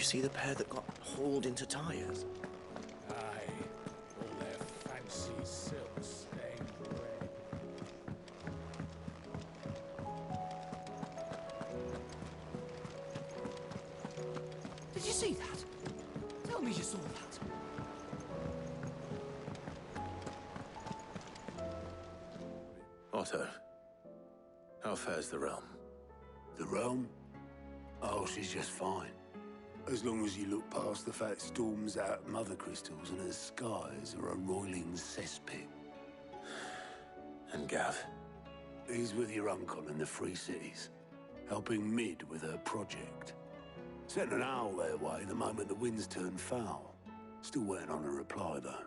you see the pair that got hauled into tires? Aye, all their fancy silk stained red. Did you see that? Tell me you saw that. Otto, how fares the realm? The realm? Oh, she's just fine. As long as you look past the fat storms out mother crystals and her skies are a roiling cesspit. And Gav? He's with your uncle in the Free Cities, helping Mid with her project. Sent an owl their way the moment the winds turned foul. Still waiting on a reply, though.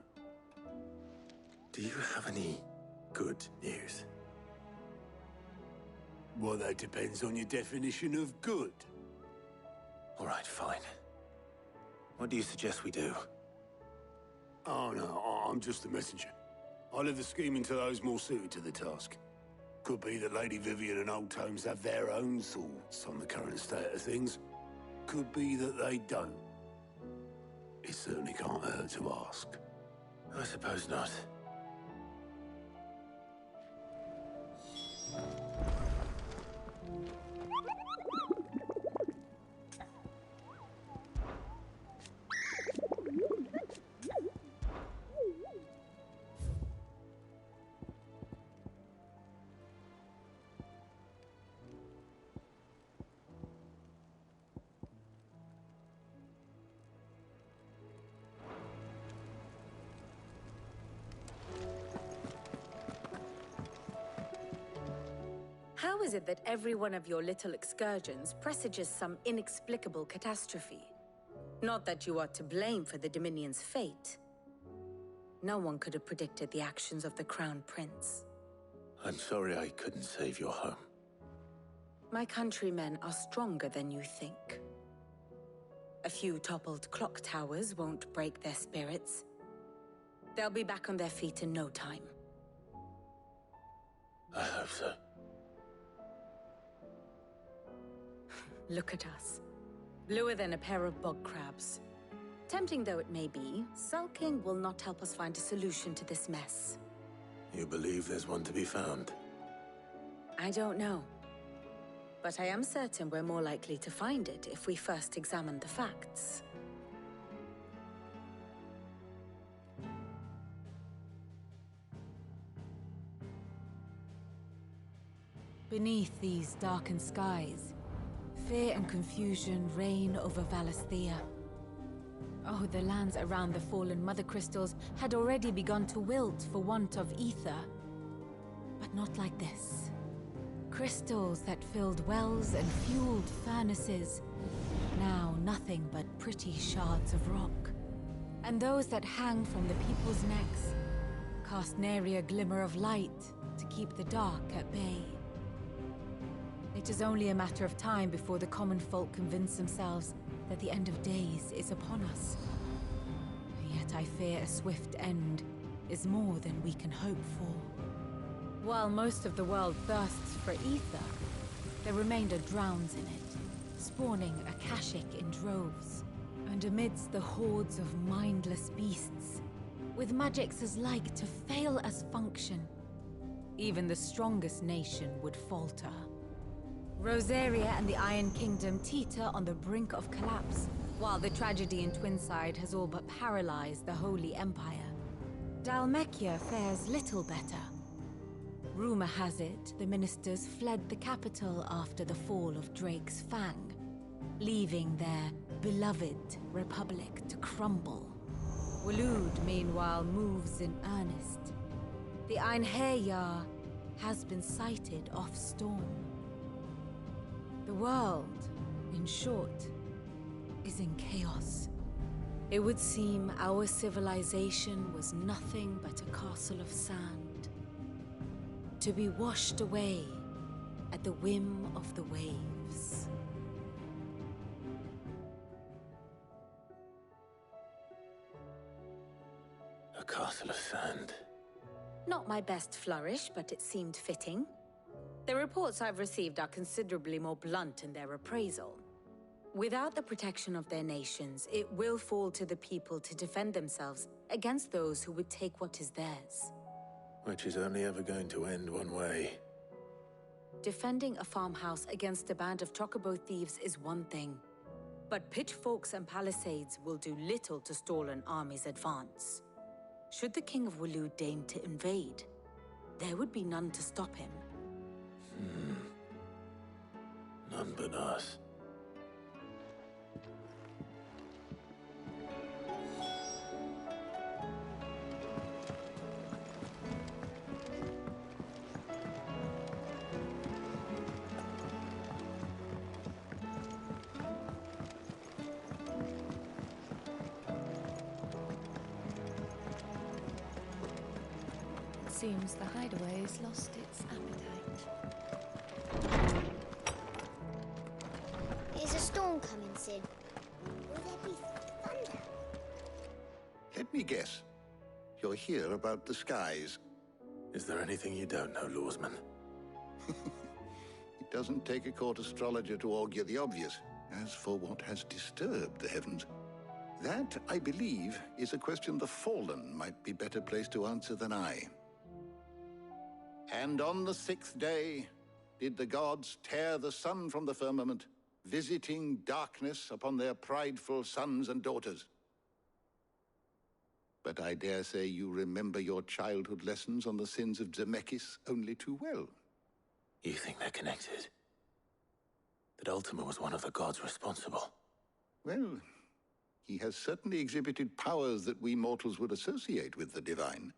Do you have any good news? Well, that depends on your definition of good. All right, fine. What do you suggest we do? Oh, no, I'm just the messenger. I leave the scheming to those more suited to the task. Could be that Lady Vivian and Old Tomes have their own thoughts on the current state of things. Could be that they don't. It certainly can't hurt to ask. I suppose not. How is it that every one of your little excursions presages some inexplicable catastrophe? Not that you are to blame for the Dominion's fate. No one could have predicted the actions of the Crown Prince. I'm sorry I couldn't save your home. My countrymen are stronger than you think. A few toppled clock towers won't break their spirits. They'll be back on their feet in no time. I hope so. Look at us. Bluer than a pair of bog crabs. Tempting though it may be, sulking will not help us find a solution to this mess. You believe there's one to be found? I don't know. But I am certain we're more likely to find it if we first examine the facts. Beneath these darkened skies, fear and confusion reign over Valisthea. Oh, the lands around the fallen Mother Crystals had already begun to wilt for want of ether. But not like this. Crystals that filled wells and fueled furnaces. Now nothing but pretty shards of rock. And those that hang from the people's necks cast nary a glimmer of light to keep the dark at bay. It is only a matter of time before the common folk convince themselves that the end of days is upon us. Yet I fear a swift end is more than we can hope for. While most of the world thirsts for ether, the remainder drowns in it, spawning Akashic in droves. And amidst the hordes of mindless beasts, with magics as like to fail as function, even the strongest nation would falter. Rosaria and the Iron Kingdom teeter on the brink of collapse, while the tragedy in Twinside has all but paralyzed the Holy Empire. Dalmekia fares little better. Rumor has it the ministers fled the capital after the fall of Drake's Fang, leaving their beloved republic to crumble. Waloed, meanwhile, moves in earnest. The Einherjar has been sighted off-storm. The world, in short, is in chaos. It would seem our civilization was nothing but a castle of sand, to be washed away at the whim of the waves. A castle of sand. Not my best flourish, but it seemed fitting. The reports I've received are considerably more blunt in their appraisal. Without the protection of their nations, it will fall to the people to defend themselves against those who would take what is theirs. Which is only ever going to end one way. Defending a farmhouse against a band of chocobo thieves is one thing, but pitchforks and palisades will do little to stall an army's advance. Should the King of Waloed deign to invade, there would be none to stop him. None but us. Seems the hideaway has lost its appetite. Is a storm coming, Sid? Will there be thunder? Let me guess. You're here about the skies. Is there anything you don't know, Lawsman? It doesn't take a court astrologer to augur the obvious. As for what has disturbed the heavens, that, I believe, is a question the Fallen might be better placed to answer than I. And on the 6th day did the gods tear the sun from the firmament, visiting darkness upon their prideful sons and daughters. But I dare say you remember your childhood lessons on the sins of Zemeckis only too well. You think they're connected? That Ultima was one of the gods responsible? Well, he has certainly exhibited powers that we mortals would associate with the divine.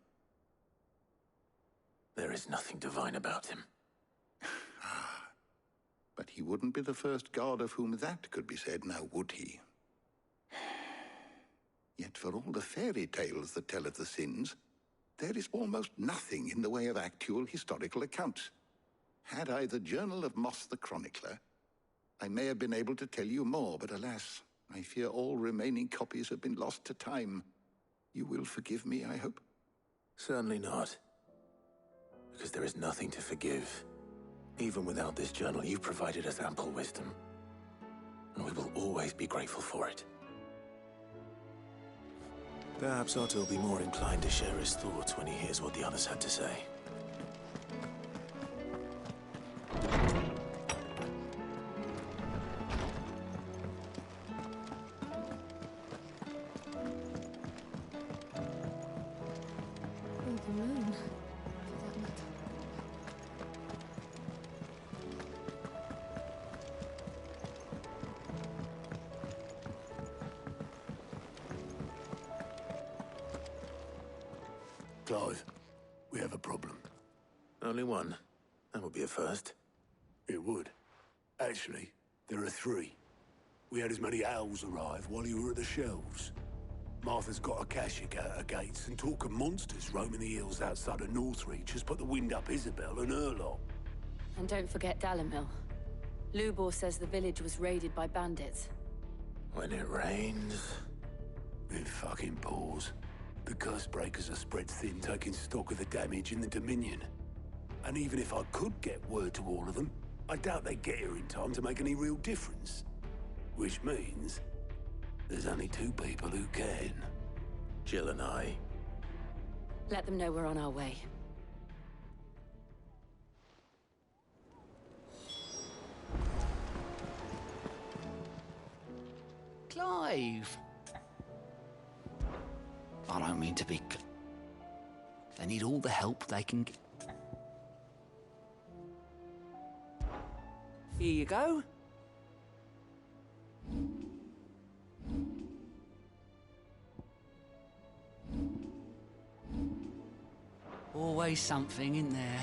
There is nothing divine about him. But he wouldn't be the first god of whom that could be said, now would he? Yet for all the fairy tales that tell of the sins, there is almost nothing in the way of actual historical accounts. Had I the Journal of Moss the Chronicler, I may have been able to tell you more, but alas, I fear all remaining copies have been lost to time. You will forgive me, I hope? Certainly not. Because there is nothing to forgive. Even without this journal, you've provided us ample wisdom. And we will always be grateful for it. Perhaps Otto will be more inclined to share his thoughts when he hears what the others had to say. Or the moon, for that matter. Clive, we have a problem. Only one. That would be a first. It would. Actually, there are three. We had as many owls arrive while you were at the shelves. Martha's got a Kashik out her gates, and talk of monsters roaming the hills outside of Northreach has put the wind up Isabel and her lot. And don't forget Dalimil. Lubor says the village was raided by bandits. When it rains... It fucking pours. The curse breakers are spread thin, taking stock of the damage in the Dominion. And even if I could get word to all of them, I doubt they'd get here in time to make any real difference. Which means there's only two people who can. Jill and I. Let them know we're on our way. Clive! I don't mean to be... They need all the help they can get. Here you go. Always something in there.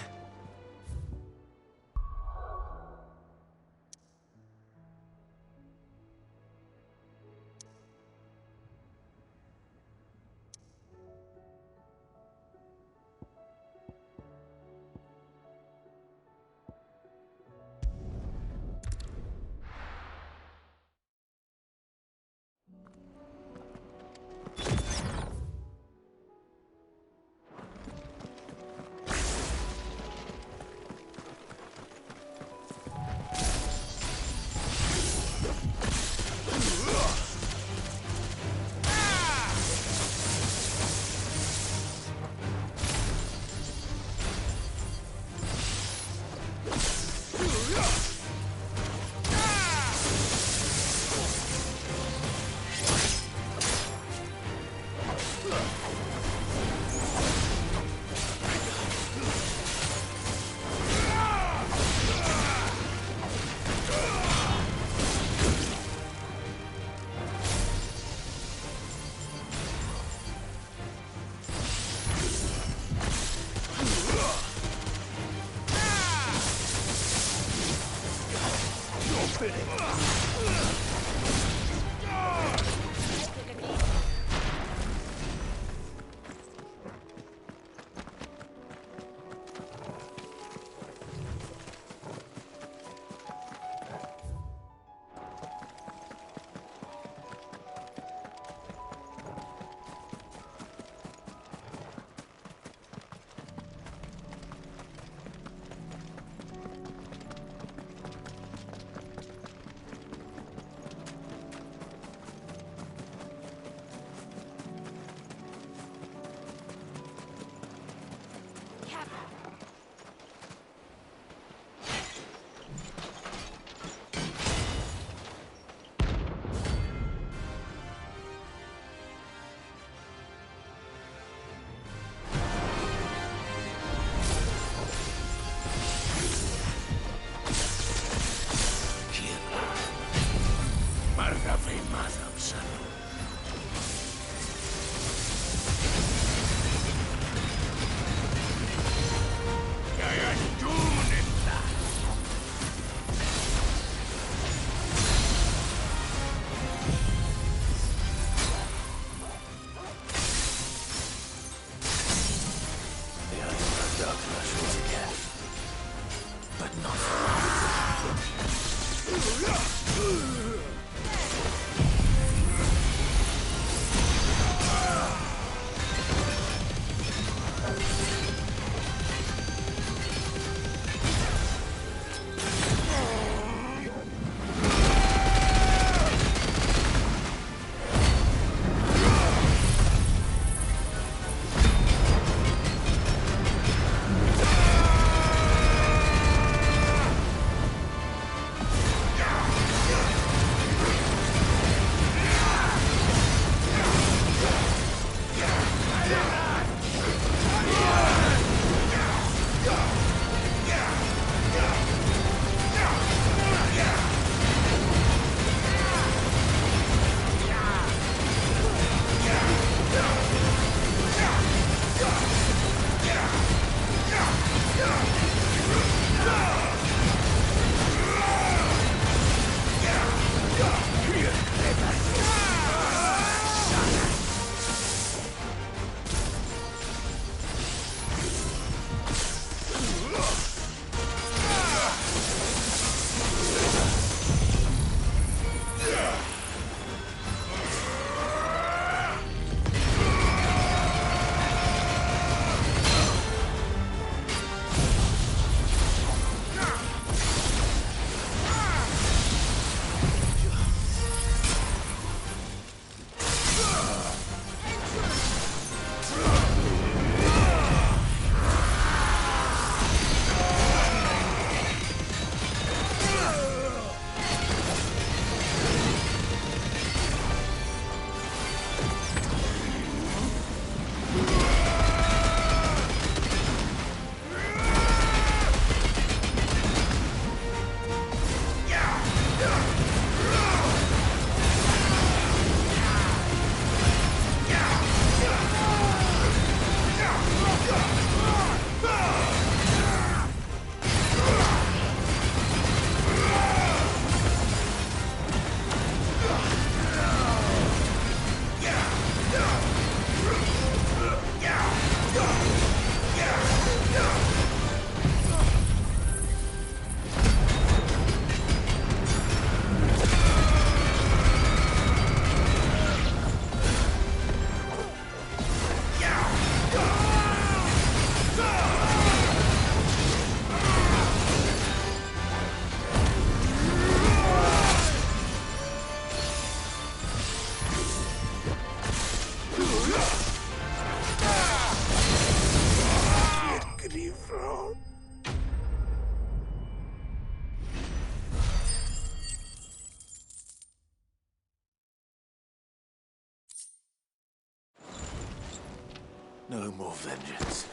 No more vengeance.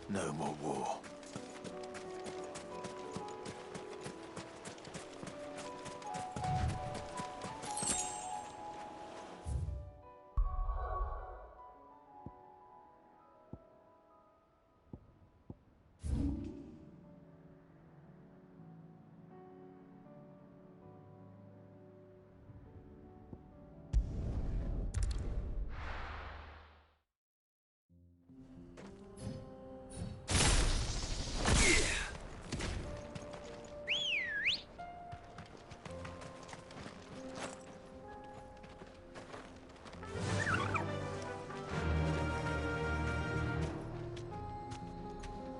No more war.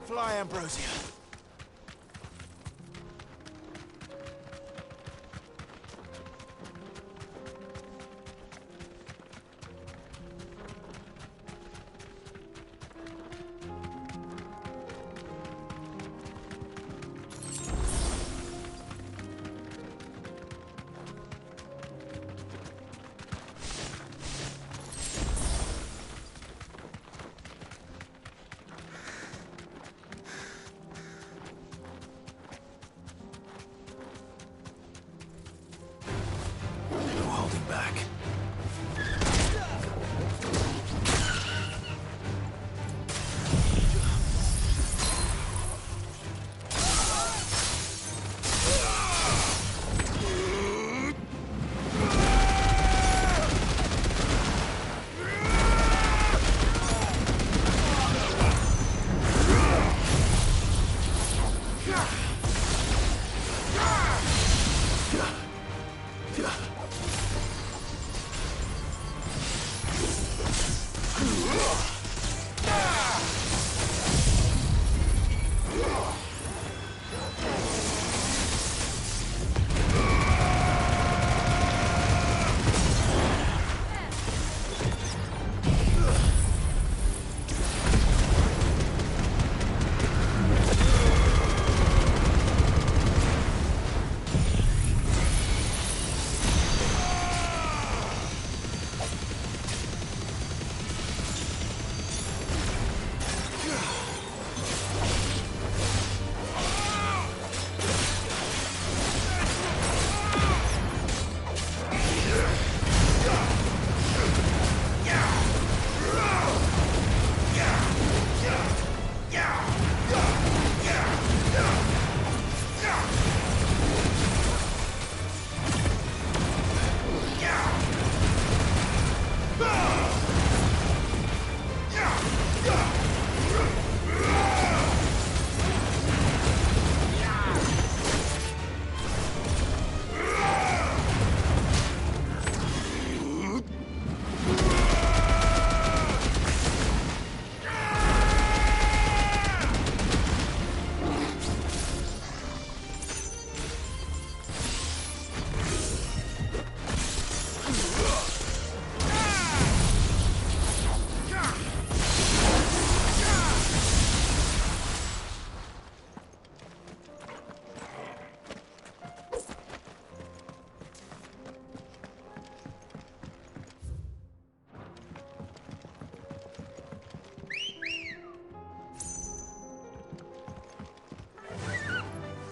Fly, Ambrosia. back.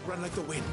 Run like the wind.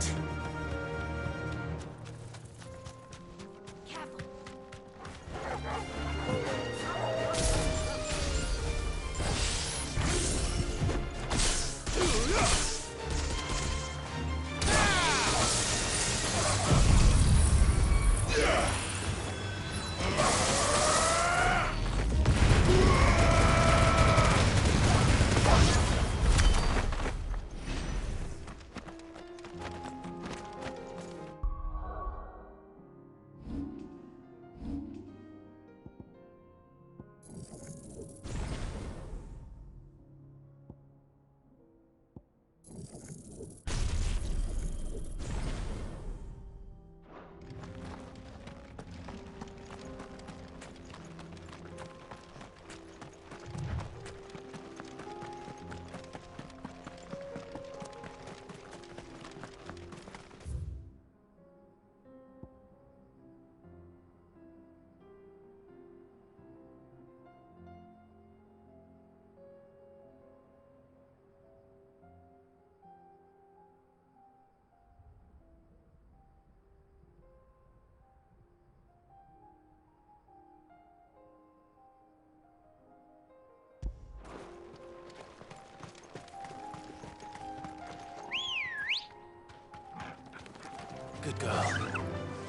Good girl.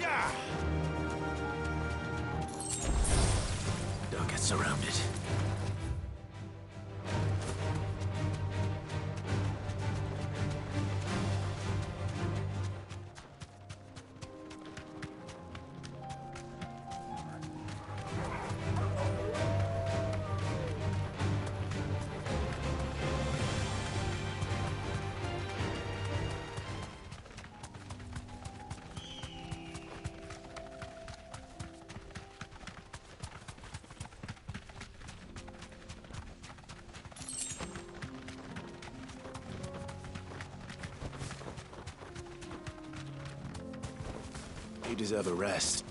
Yeah! Don't get surrounded. You deserve a rest.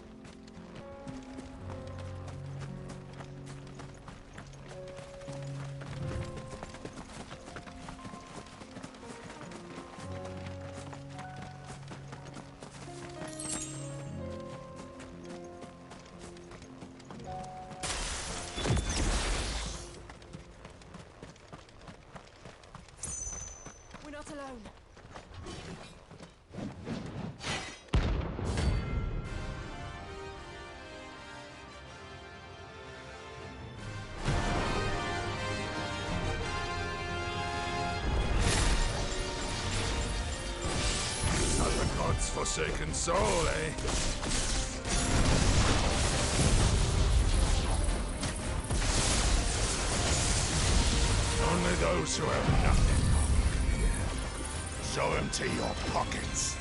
Forsaken soul, eh? Only those who have nothing come here. Show empty your pockets.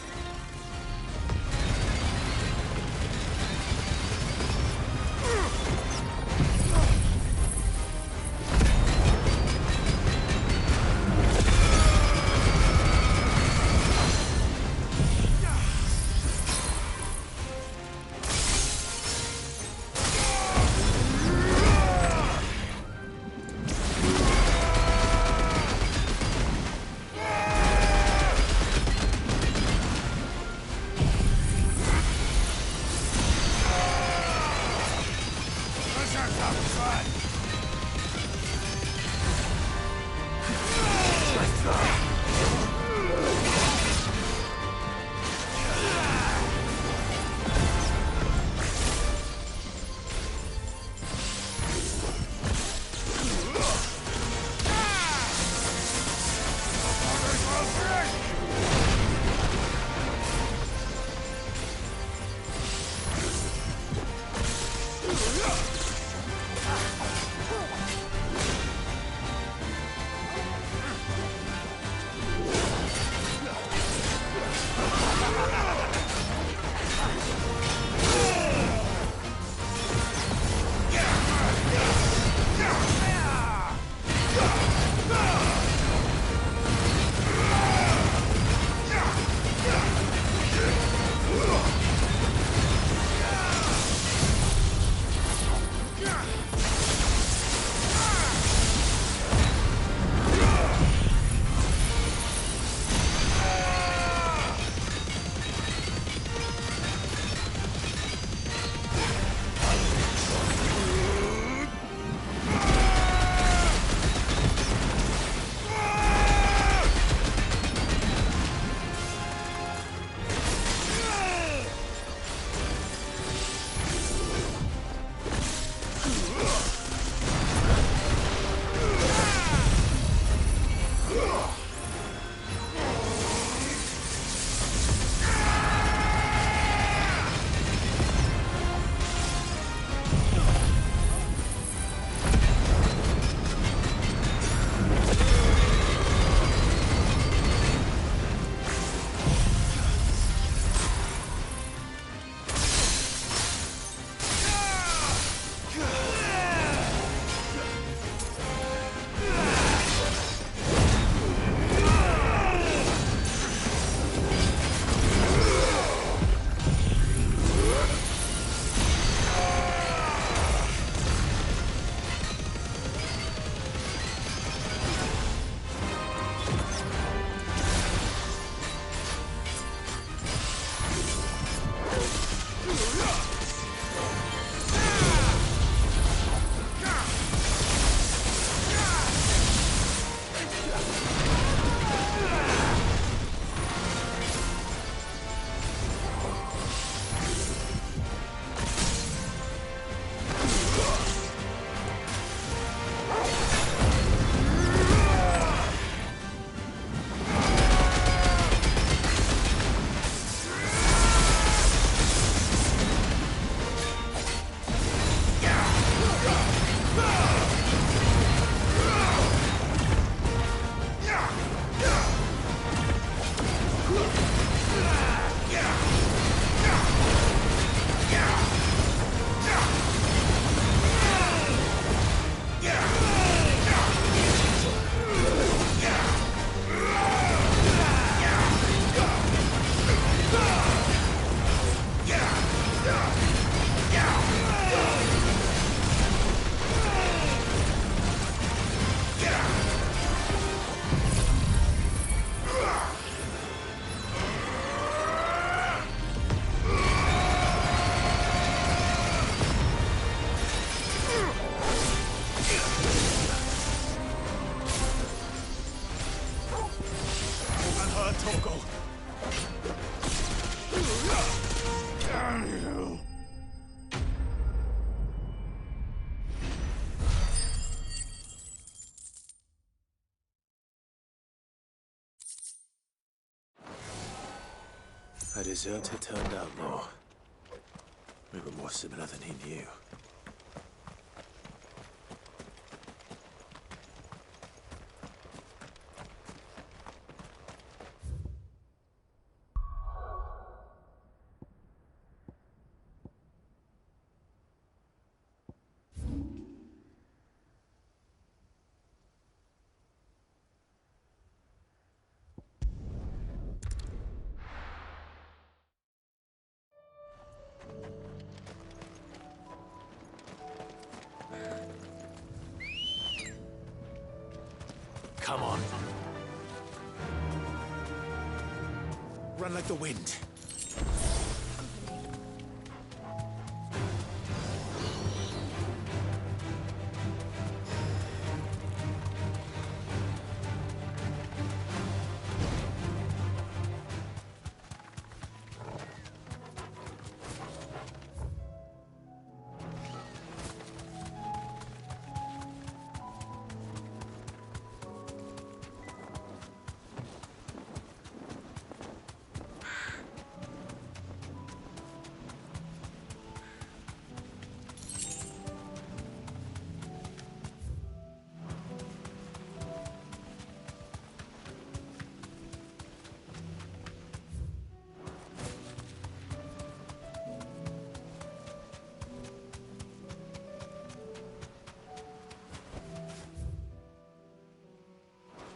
deserter turned outlaw. We were more similar than he knew. Come on. Run like the wind.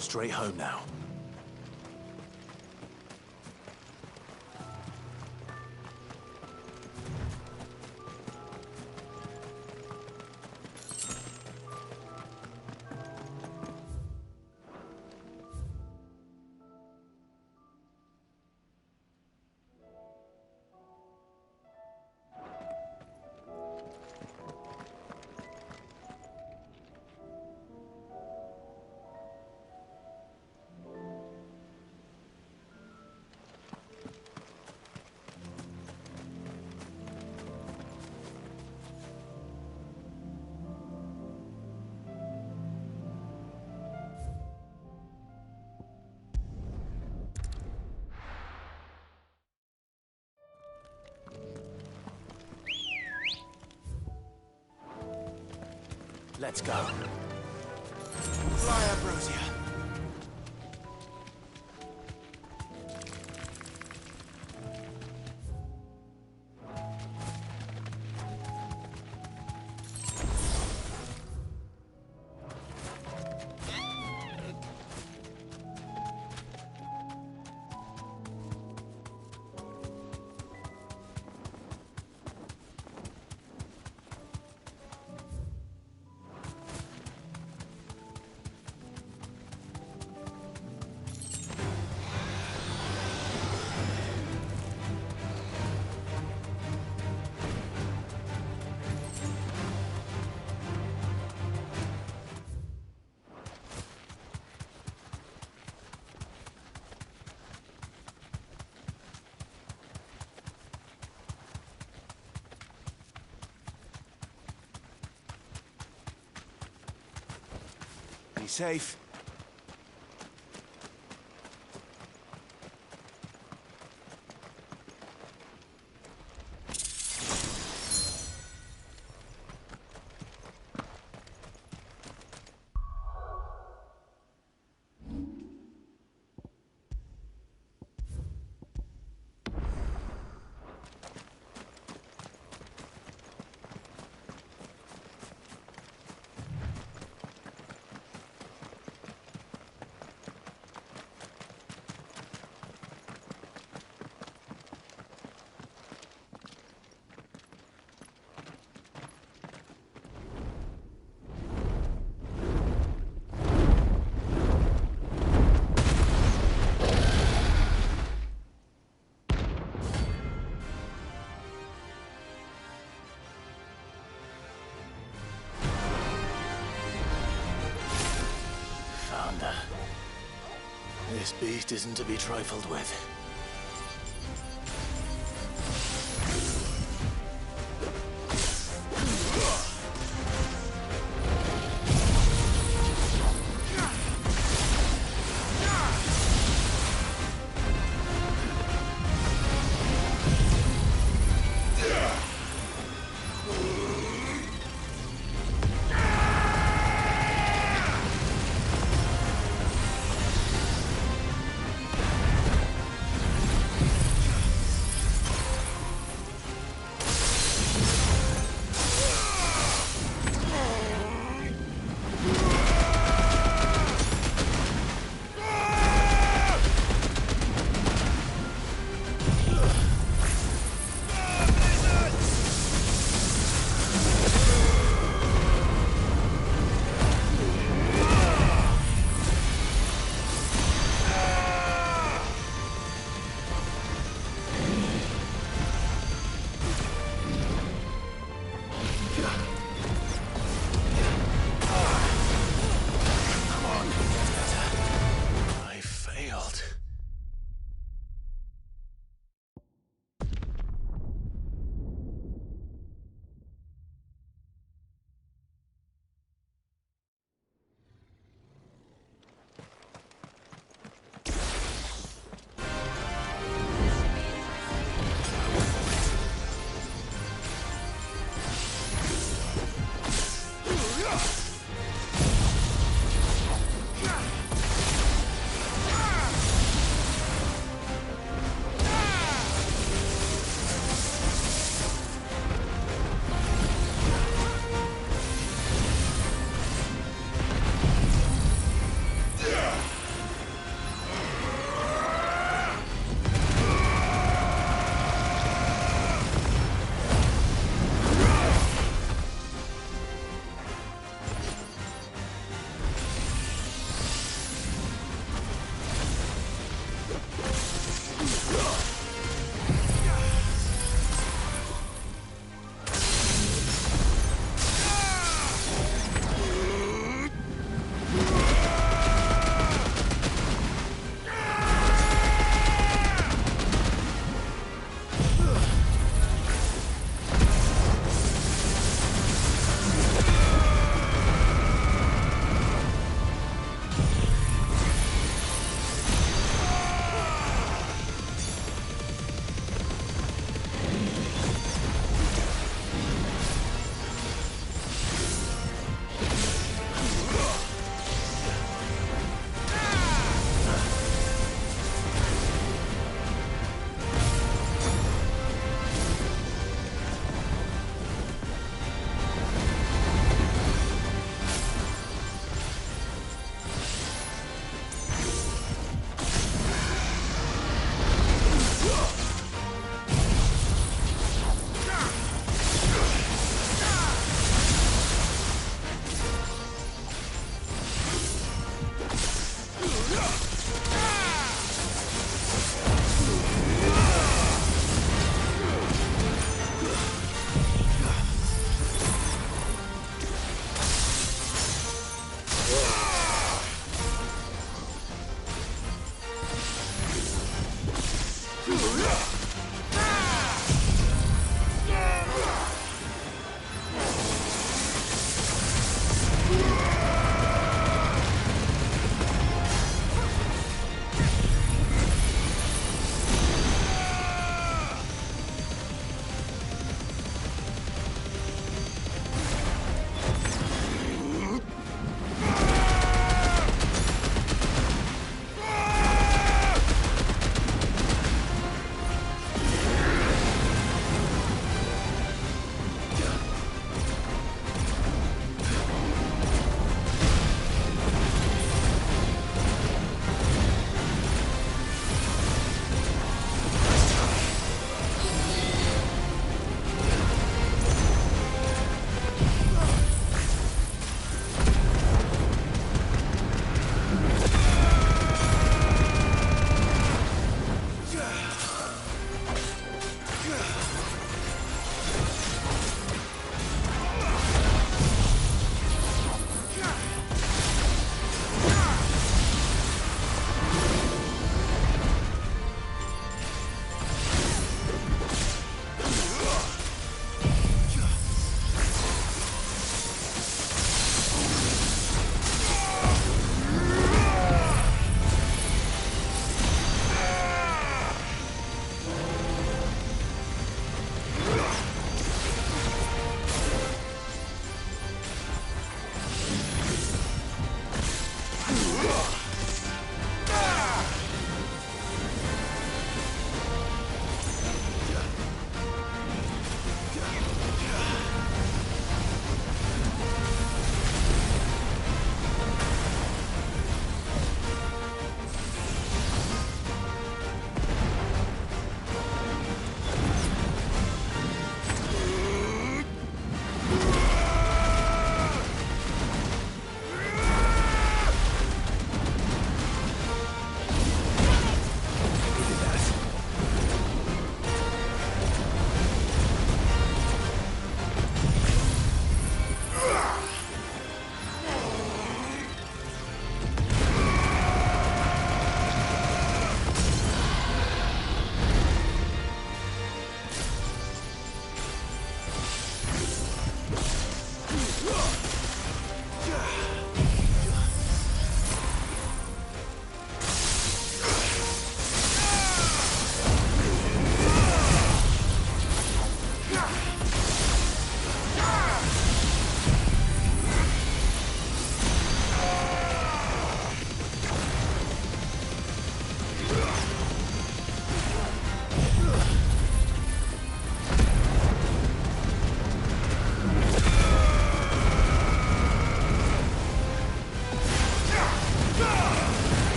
Straight home now. Let's go. Fly, Ambrosia. Be safe. This beast isn't to be trifled with.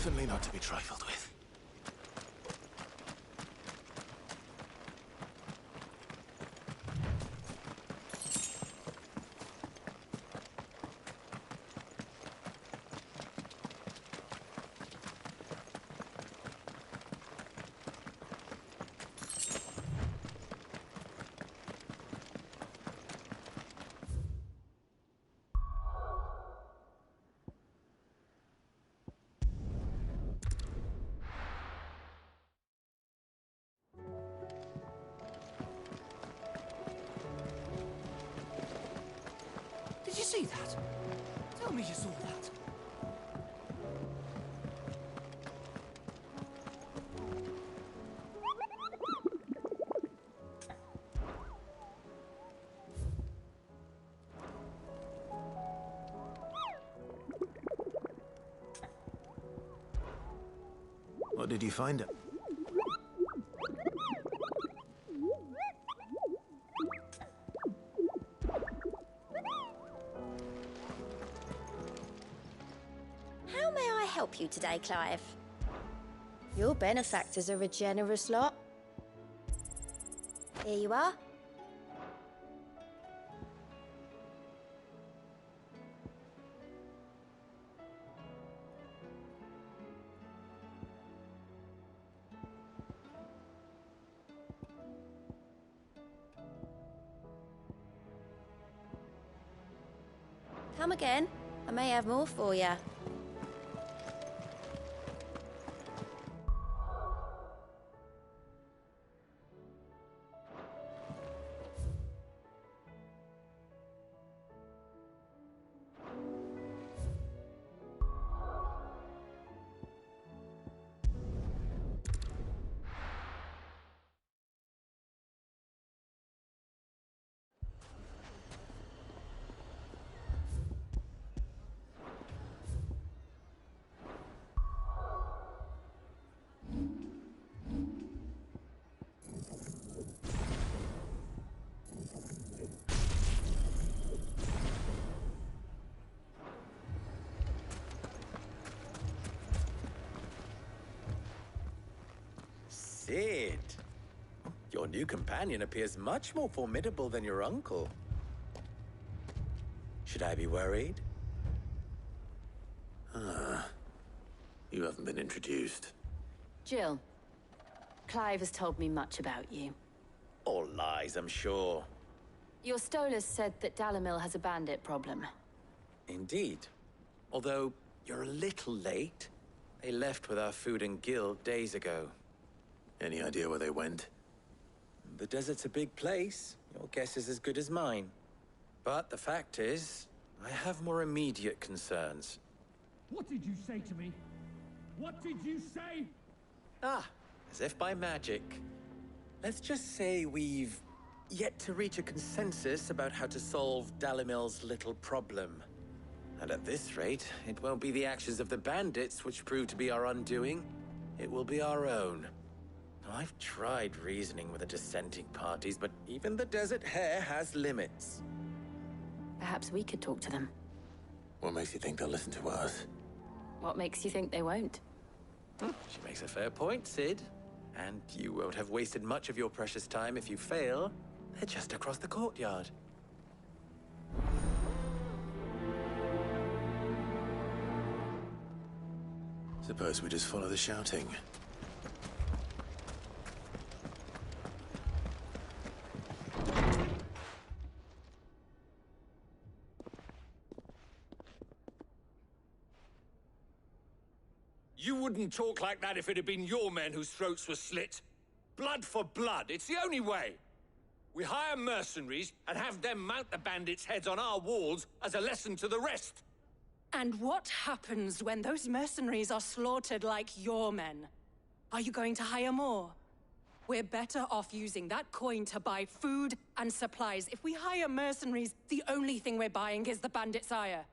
Definitely not to be trifled with. Did you see that? Tell me you saw that. What did you find it? How may I help you today, Clive? Your benefactors are a generous lot. Here you are. Come again. I may have more for you. Sid! Your new companion appears much more formidable than your uncle. Should I be worried? You haven't been introduced. Jill, Clive has told me much about you. All lies, I'm sure. Your Stolas said that Dalimil has a bandit problem. Indeed. Although, you're a little late. They left with our food and guild days ago. Any idea where they went? The desert's a big place. Your guess is as good as mine. But the fact is, I have more immediate concerns. What did you say to me? What did you say? Ah, as if by magic. Let's just say we've yet to reach a consensus about how to solve Dalimil's little problem. And at this rate, it won't be the actions of the bandits which prove to be our undoing. It will be our own. I've tried reasoning with the dissenting parties, but even the Desert Hare has limits. Perhaps we could talk to them. What makes you think they'll listen to us? What makes you think they won't? She makes a fair point, Sid. And you won't have wasted much of your precious time if you fail. They're just across the courtyard. Suppose we just follow the shouting. You wouldn't talk like that if it had been your men whose throats were slit. Blood for blood, it's the only way. We hire mercenaries and have them mount the bandits' heads on our walls as a lesson to the rest. And what happens when those mercenaries are slaughtered like your men? Are you going to hire more? We're better off using that coin to buy food and supplies. If we hire mercenaries, the only thing we're buying is the bandit's ire.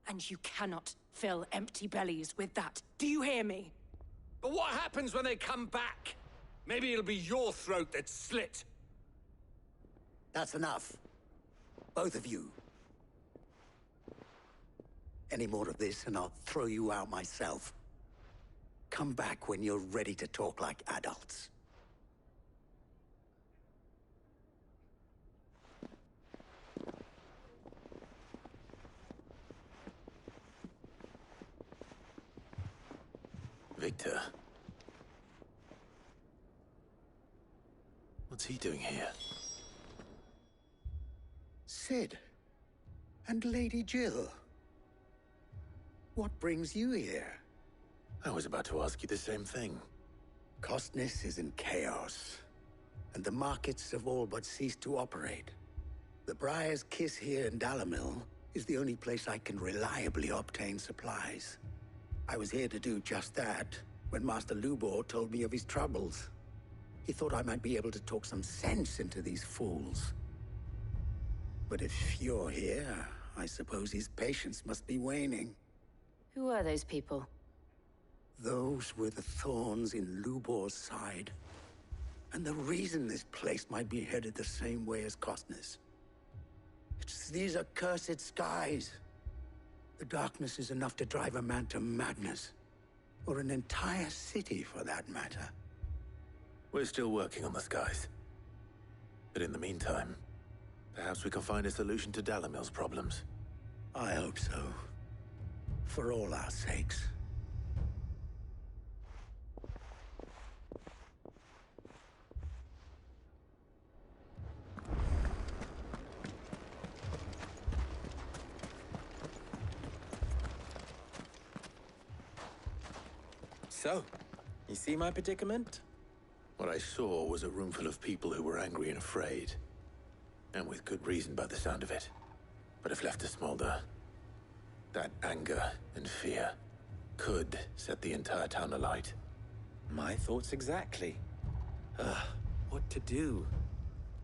And you cannot fill empty bellies with that. Do you hear me? But what happens when they come back? Maybe it'll be your throat that's slit. That's enough. Both of you. Any more of this and I'll throw you out myself. come back when you're ready to talk like adults. Victor. What's he doing here? Sid. And Lady Jill. What brings you here? I was about to ask you the same thing. Costness is in chaos, and the markets have all but ceased to operate. The Briar's Kiss here in Dalimil is the only place I can reliably obtain supplies. I was here to do just that when Master Lubor told me of his troubles. He thought I might be able to talk some sense into these fools. But if you're here, I suppose his patience must be waning. Who are those people? Those were the thorns in Lubor's side. And the reason this place might be headed the same way as Costness. It's these accursed skies. The darkness is enough to drive a man to madness. Or an entire city, for that matter. We're still working on the skies. But in the meantime, perhaps we can find a solution to Dalimil's problems. I hope so. For all our sakes. So, you see my predicament? What I saw was a room full of people who were angry and afraid. And with good reason by the sound of it. But if left to smolder, that anger and fear could set the entire town alight. My thoughts exactly. What to do?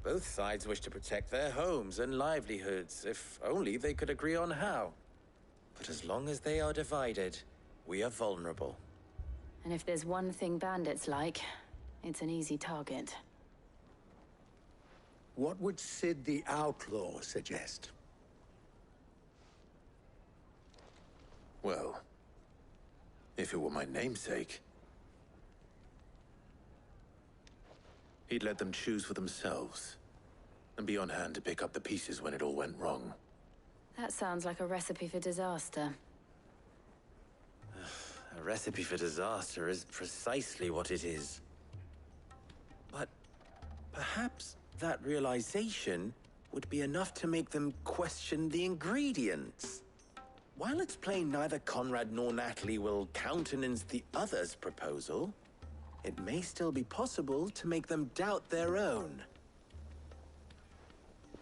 Both sides wish to protect their homes and livelihoods, if only they could agree on how. But as long as they are divided, we are vulnerable. And if there's one thing bandits like, it's an easy target. What would Sid the Outlaw suggest? Well, if it were my namesake, he'd let them choose for themselves, and be on hand to pick up the pieces when it all went wrong. That sounds like a recipe for disaster. A recipe for disaster is precisely what it is. But perhaps that realization would be enough to make them question the ingredients. While it's plain neither Conrad nor Natalie will countenance the other's proposal, it may still be possible to make them doubt their own.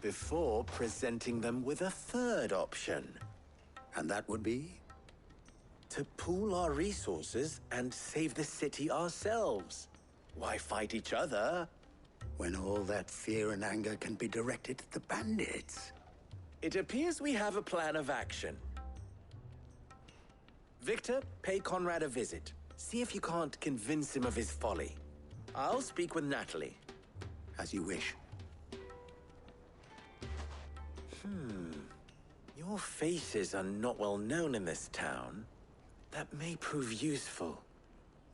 Before presenting them with a third option. And that would be? To pool our resources and save the city ourselves. Why fight each other? When all that fear and anger can be directed at the bandits. It appears we have a plan of action. Victor, pay Conrad a visit. See if you can't convince him of his folly. I'll speak with Natalie. As you wish. Your faces are not well known in this town. That may prove useful.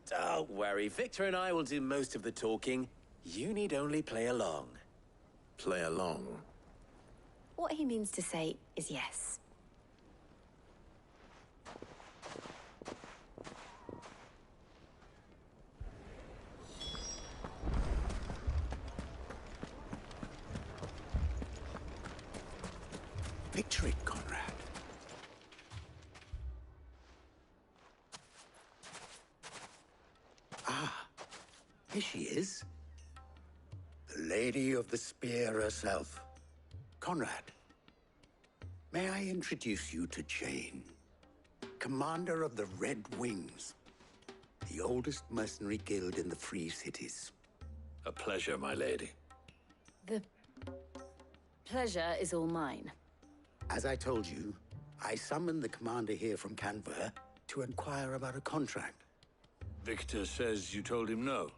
Don't worry, Victor and I will do most of the talking. You need only play along. Play along? What he means to say is yes. Victory, Conrad. Ah, here she is. The Lady of the Spear herself. Conrad, may I introduce you to Jane, commander of the Red Wings, the oldest mercenary guild in the Free Cities. A pleasure, my lady. The pleasure is all mine. As I told you, I summoned the commander here from Canver to inquire about a contract. Victor says you told him no.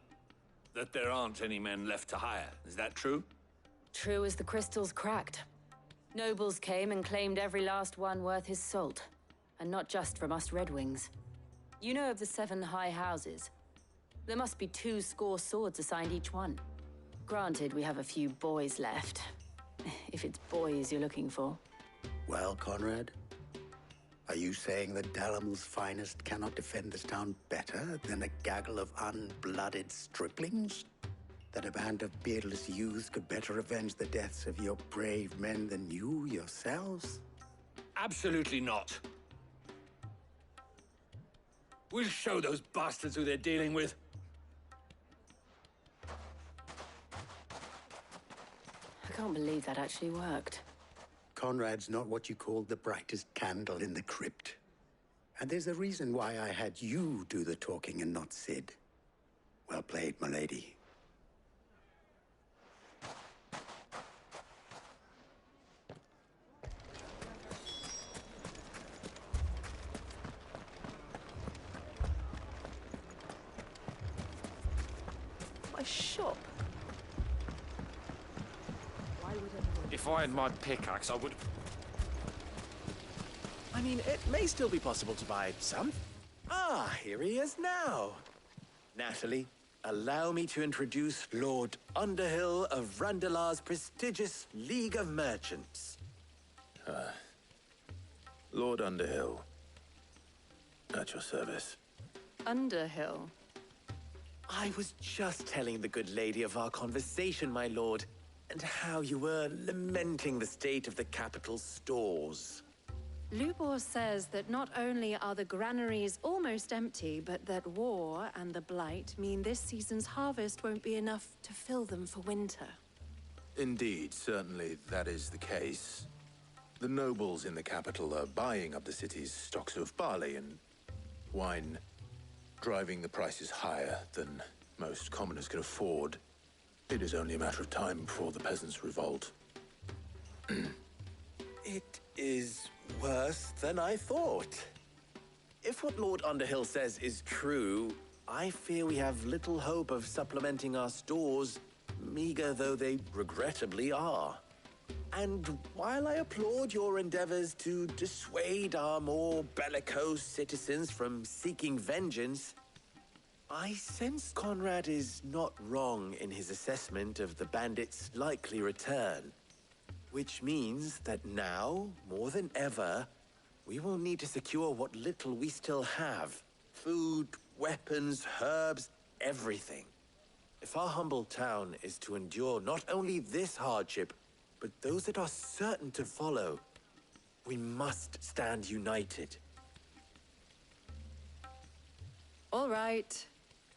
That there aren't any men left to hire. Is that true? True as the crystals cracked. Nobles came and claimed every last one worth his salt. And not just from us Red Wings. You know of the 7 high houses? There must be 2 swords assigned each one. Granted, we have a few boys left. If it's boys you're looking for. Well, Conrad, are you saying that Dalamel's finest cannot defend this town better than a gaggle of unblooded striplings? That a band of beardless youths could better avenge the deaths of your brave men than you yourselves? Absolutely not. We'll show those bastards who they're dealing with. I can't believe that actually worked. Conrad's not what you call the brightest candle in the crypt. And there's a reason why I had you do the talking and not Sid. Well played, my lady. My shop. If I had my pickaxe, I would... I mean, it may still be possible to buy some. Ah, here he is now. Natalie, allow me to introduce Lord Underhill of Randalar's prestigious League of Merchants. Lord Underhill. At your service. Underhill? I was just telling the good lady of our conversation, my lord, and how you were lamenting the state of the capital's stores. Lubor says that not only are the granaries almost empty, but that war and the Blight mean this season's harvest won't be enough to fill them for winter. Indeed, certainly that is the case. The nobles in the capital are buying up the city's stocks of barley and wine, driving the prices higher than most commoners can afford. It is only a matter of time before the peasants revolt. It is worse than I thought. If what Lord Underhill says is true, I fear we have little hope of supplementing our stores, meager though they regrettably are. And while I applaud your endeavors to dissuade our more bellicose citizens from seeking vengeance, I sense Conrad is not wrong in his assessment of the bandits' likely return. Which means that now, more than ever, we will need to secure what little we still have. Food, weapons, herbs, everything. If our humble town is to endure not only this hardship, but those that are certain to follow, we must stand united. All right.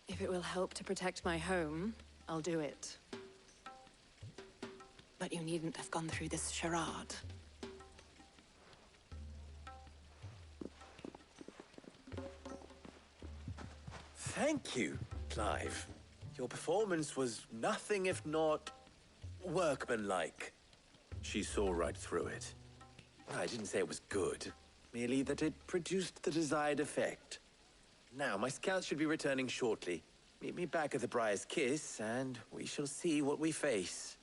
If it will help to protect my home, I'll do it. But you needn't have gone through this charade. Thank you, Clive. Your performance was nothing if not workmanlike. She saw right through it. I didn't say it was good, merely that it produced the desired effect. Now, my scouts should be returning shortly. Meet me back at the Briar's Kiss, and we shall see what we face.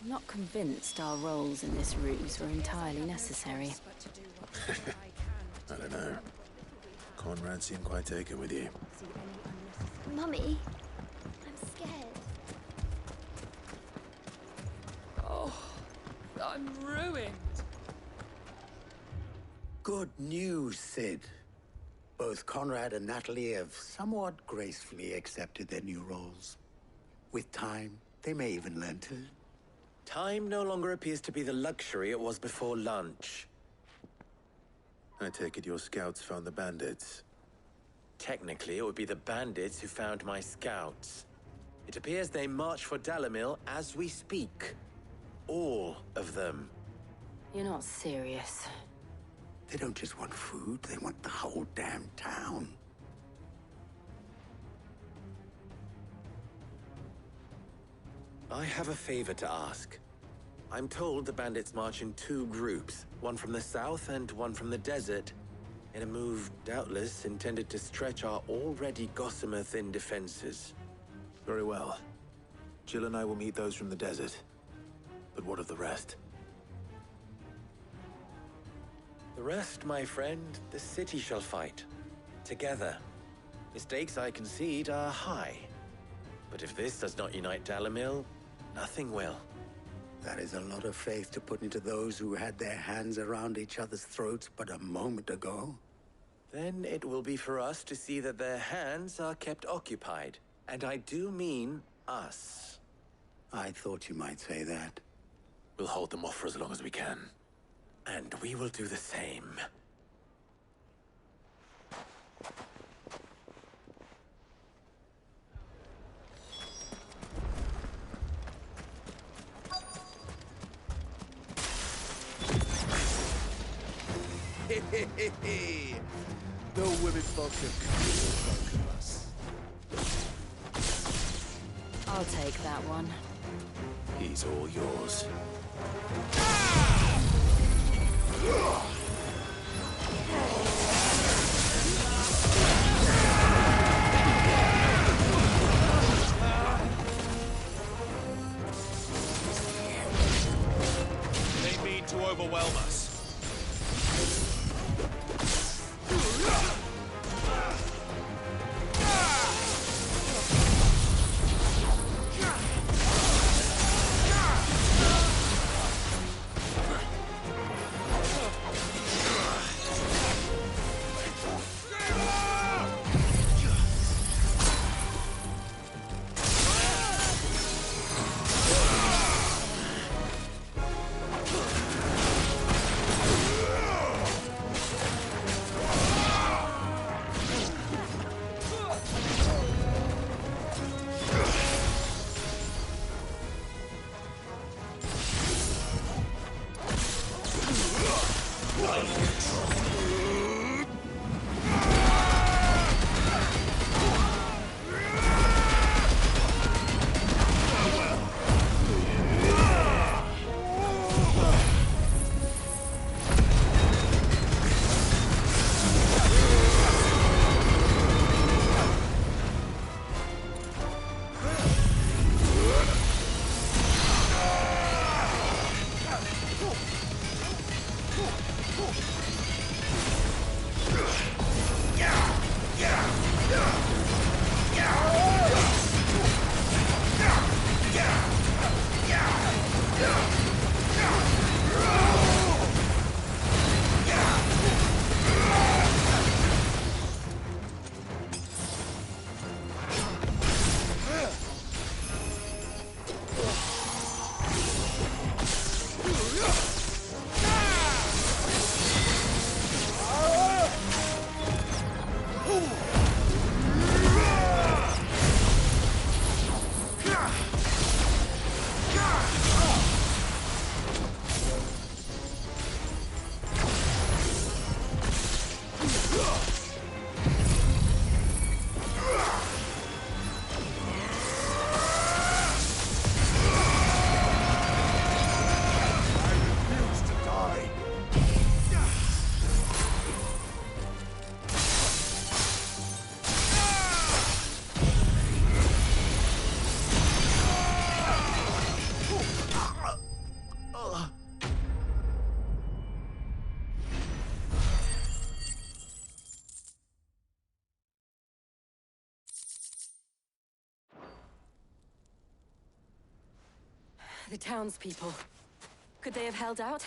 I'm not convinced our roles in this ruse were entirely necessary. I don't know. Conrad seemed quite taken with you. Mummy, I'm scared. Oh, I'm ruined. Good news, Sid. Both Conrad and Natalie have somewhat gracefully accepted their new roles. With time, they may even learn to... Time no longer appears to be the luxury it was before lunch. I take it your scouts found the bandits. Technically, it would be the bandits who found my scouts. It appears they march for Dalimil as we speak. All of them. You're not serious. They don't just want food, they want the whole damn town. I have a favor to ask. I'm told the bandits march in 2 groups, one from the south and one from the desert, in a move doubtless intended to stretch our already gossamer-thin defenses. Very well. Jill and I will meet those from the desert. But what of the rest? The rest, my friend, the city shall fight. Together. Mistakes, I concede, are high. But if this does not unite Dalimil, nothing will. That is a lot of faith to put into those who had their hands around each other's throats but a moment ago. Then it will be for us to see that their hands are kept occupied. And I do mean us. I thought you might say that. We'll hold them off for as long as we can. And we will do the same. No women folk have come to us. I'll take that one. He's all yours. They mean to overwhelm us. The townspeople. Could they have held out?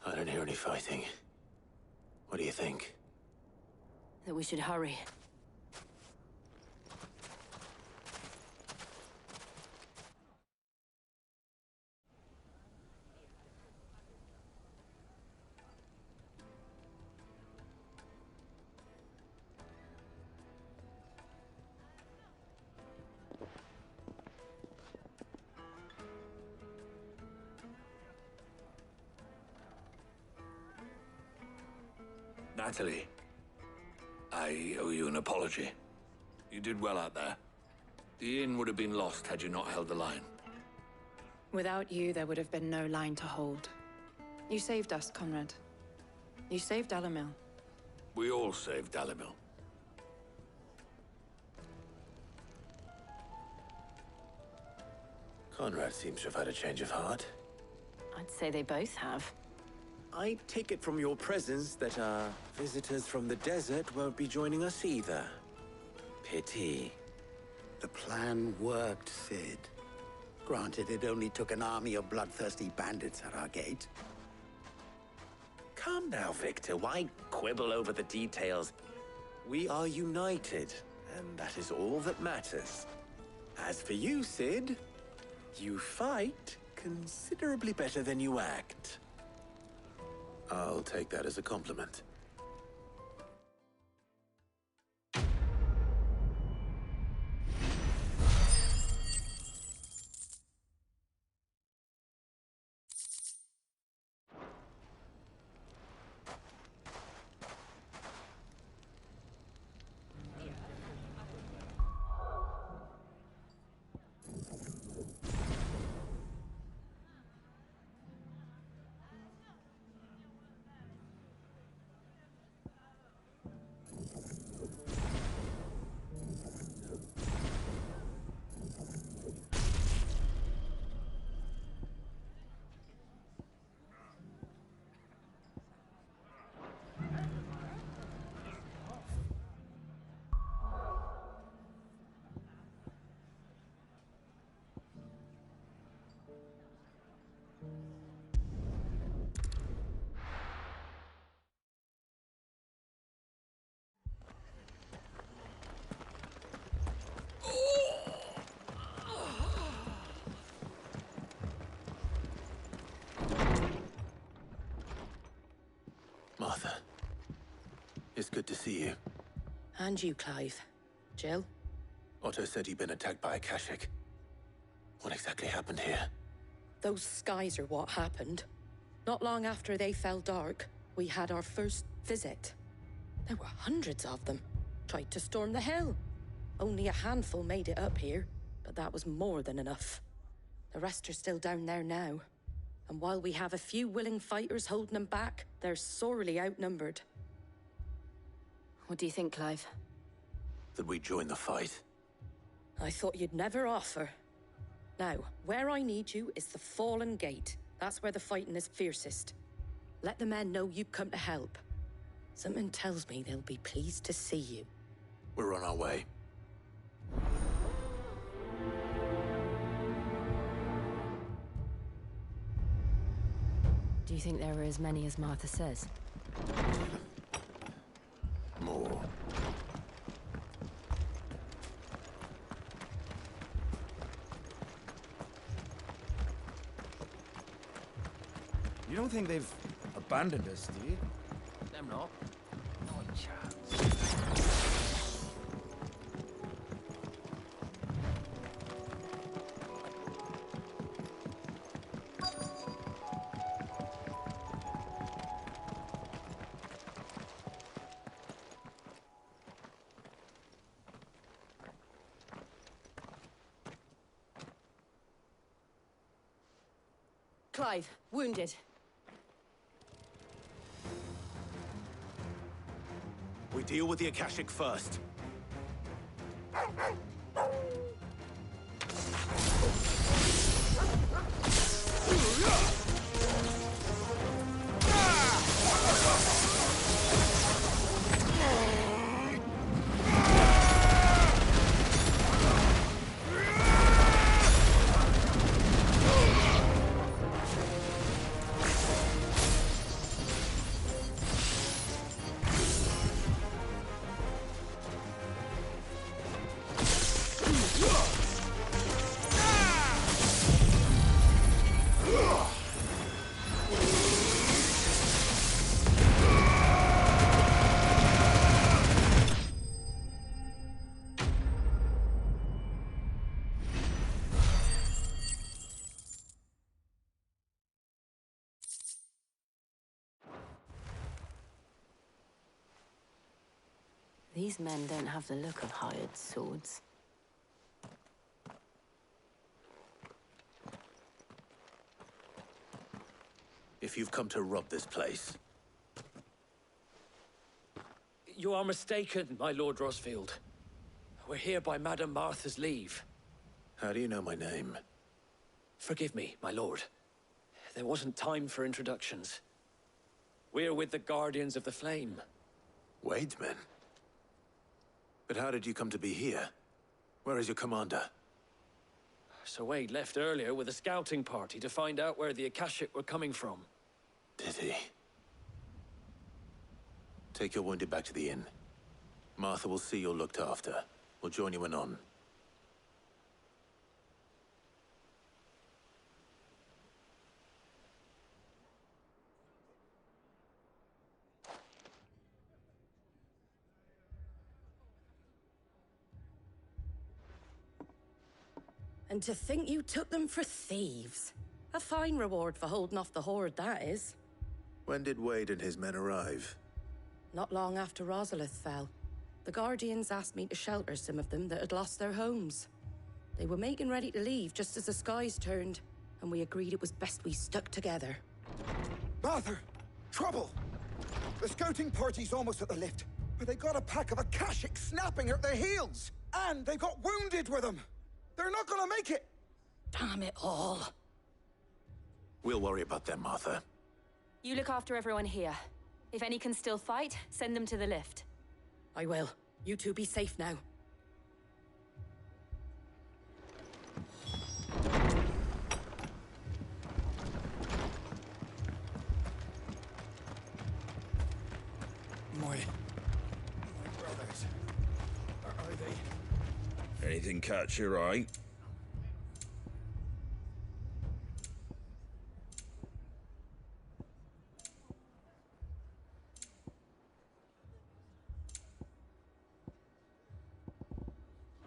I don't hear any fighting. What do you think? That we should hurry. Natalie, I owe you an apology. You did well out there. The inn would have been lost had you not held the line. Without you, there would have been no line to hold. You saved us, Conrad. You saved Dalimil. We all saved Dalimil. Conrad seems to have had a change of heart. I'd say they both have. I take it from your presence that our visitors from the desert won't be joining us either. Pity. The plan worked, Sid. Granted, it only took an army of bloodthirsty bandits at our gate. Calm now, Victor. Why quibble over the details? We are united, and that is all that matters. As for you, Sid, you fight considerably better than you act. I'll take that as a compliment. Martha, it's good to see you. And you, Clive. Jill? Otto said he'd been attacked by a Kashik. What exactly happened here? Those skies are what happened. Not long after they fell dark, we had our first visit. There were hundreds of them. Tried to storm the hill. Only a handful made it up here, but that was more than enough. The rest are still down there now. And while we have a few willing fighters holding them back, they're sorely outnumbered. What do you think, Clive? That we join the fight? I thought you'd never offer. Now, where I need you is the Fallen Gate. That's where the fighting is fiercest. Let the men know you've come to help. Something tells me they'll be pleased to see you. We're on our way. Do you think there were as many as Martha says? More. You don't think they've abandoned us, do you? Them not. Not a chance. Clive, wounded. We deal with the Akashic first. These men don't have the look of hired swords. If you've come to rob this place... You are mistaken, my Lord Rosfield. We're here by Madame Martha's leave. How do you know my name? Forgive me, my lord. There wasn't time for introductions. We're with the Guardians of the Flame. Wade's men? But how did you come to be here? Where is your commander? So Wade left earlier with a scouting party to find out where the Akashic were coming from. Did he? Take your wounded back to the inn. Martha will see you're looked after. We'll join you anon. And to think you took them for thieves. A fine reward for holding off the horde, that is. When did Wade and his men arrive? Not long after Rosalith fell. The Guardians asked me to shelter some of them that had lost their homes. They were making ready to leave just as the skies turned, and we agreed it was best we stuck together. Martha! Trouble! The scouting party's almost at the lift, but they got a pack of Akashic snapping at their heels! And they got wounded with them! They're not gonna make it! Damn it all. We'll worry about them, Martha. You look after everyone here. If any can still fight, send them to the lift. I will. You two be safe now. My brothers. Are they? Anything catch your eye?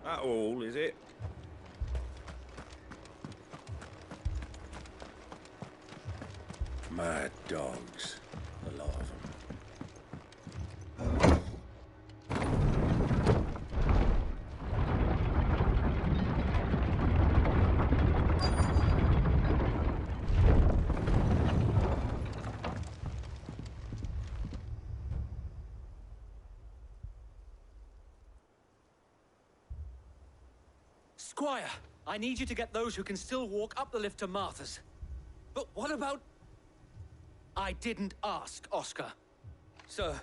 That all, is it? Mad dogs. A lot of them. Squire, I need you to get those who can still walk up the lift to Martha's. But what about... I didn't ask, Oscar. Sir.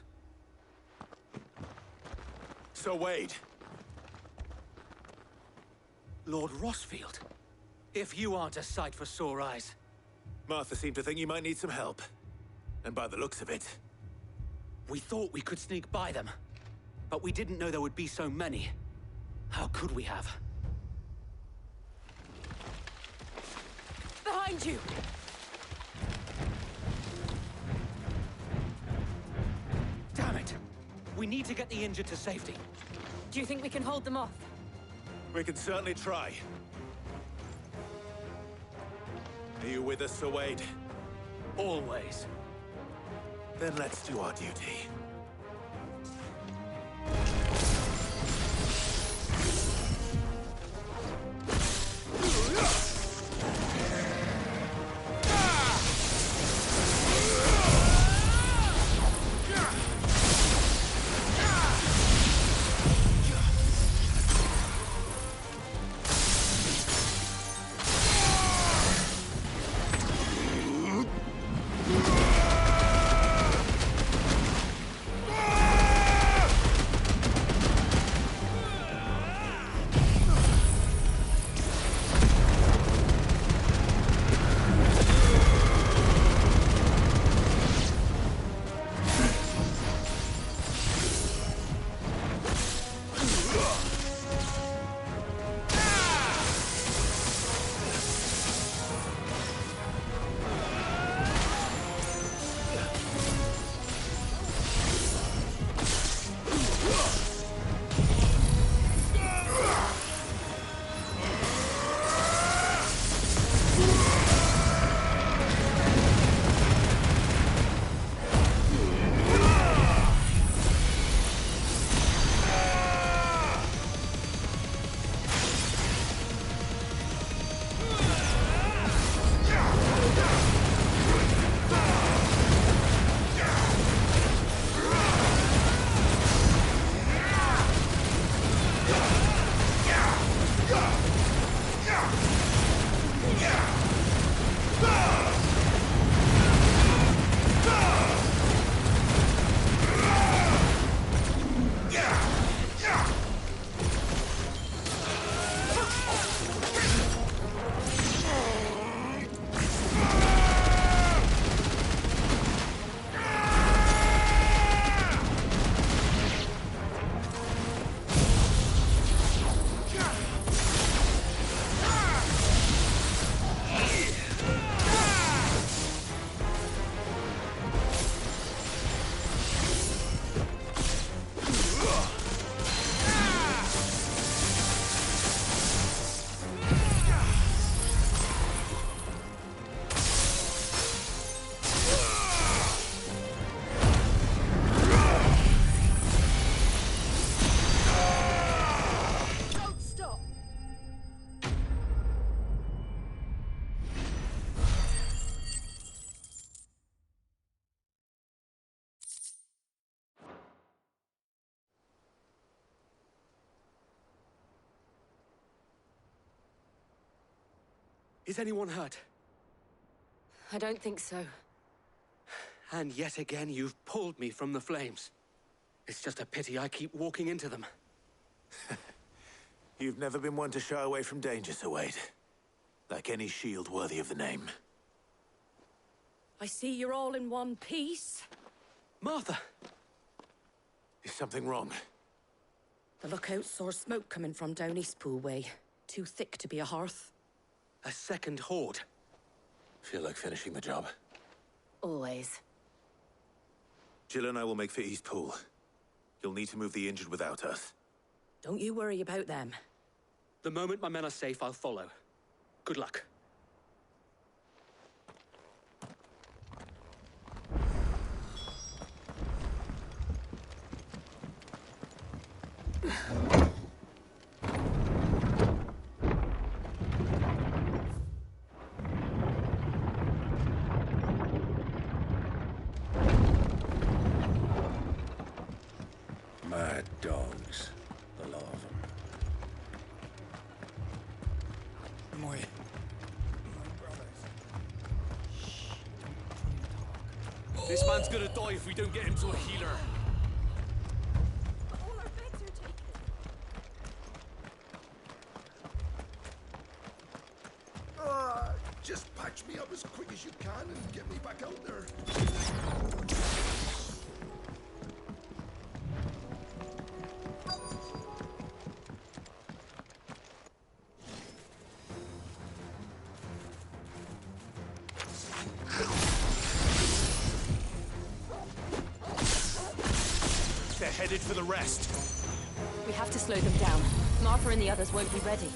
So Wade. Lord Rosfield. If you aren't a sight for sore eyes. Martha seemed to think you might need some help. And by the looks of it... We thought we could sneak by them. But we didn't know there would be so many. How could we have? Behind you! Damn it! We need to get the injured to safety. Do you think we can hold them off? We can certainly try. Are you with us, Sir Wade? Always. Then let's do our duty. Is anyone hurt? I don't think so. And yet again, you've pulled me from the flames. It's just a pity I keep walking into them. You've never been one to shy away from danger, Sir Wade. Like any shield worthy of the name. I see you're all in one piece. Martha! Is something wrong? The lookout saw smoke coming from down Eastpool way. Too thick to be a hearth. A second horde. Feel like finishing the job? Always. Jill and I will make for Eastpool. You'll need to move the injured without us. Don't you worry about them. The moment my men are safe, I'll follow. Good luck. Mad dogs, the lot of them. My brothers. This man's gonna die if we don't get him to a healer. Just patch me up as quick as you can and get me back out there. They're headed for the rest. We have to slow them down. Martha and the others won't be ready.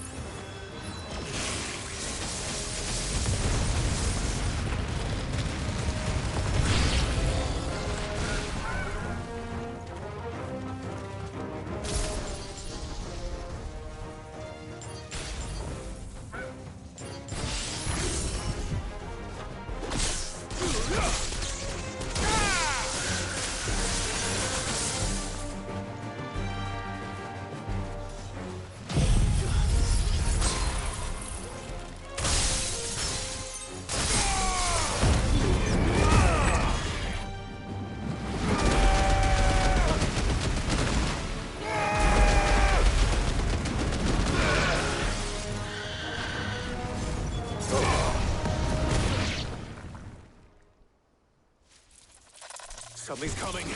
Something's coming.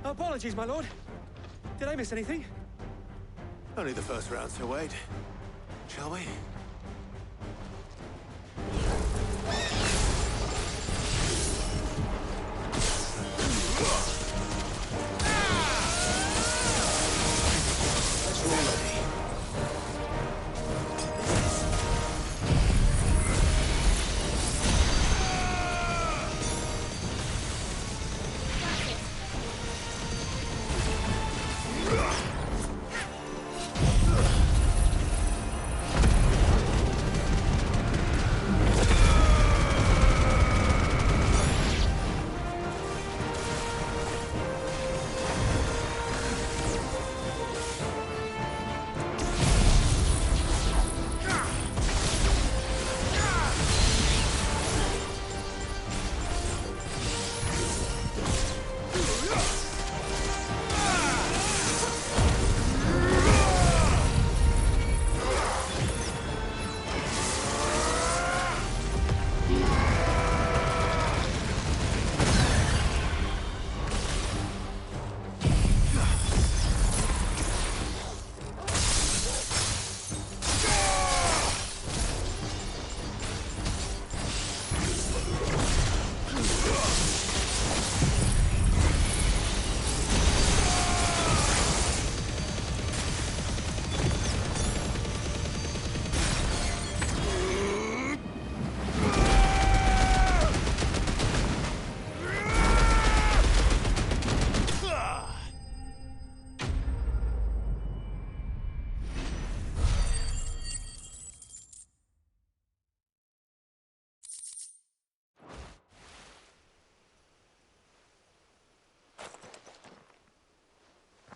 Apologies, my lord. Did I miss anything? Only the first round, Sir Wade. Shall we?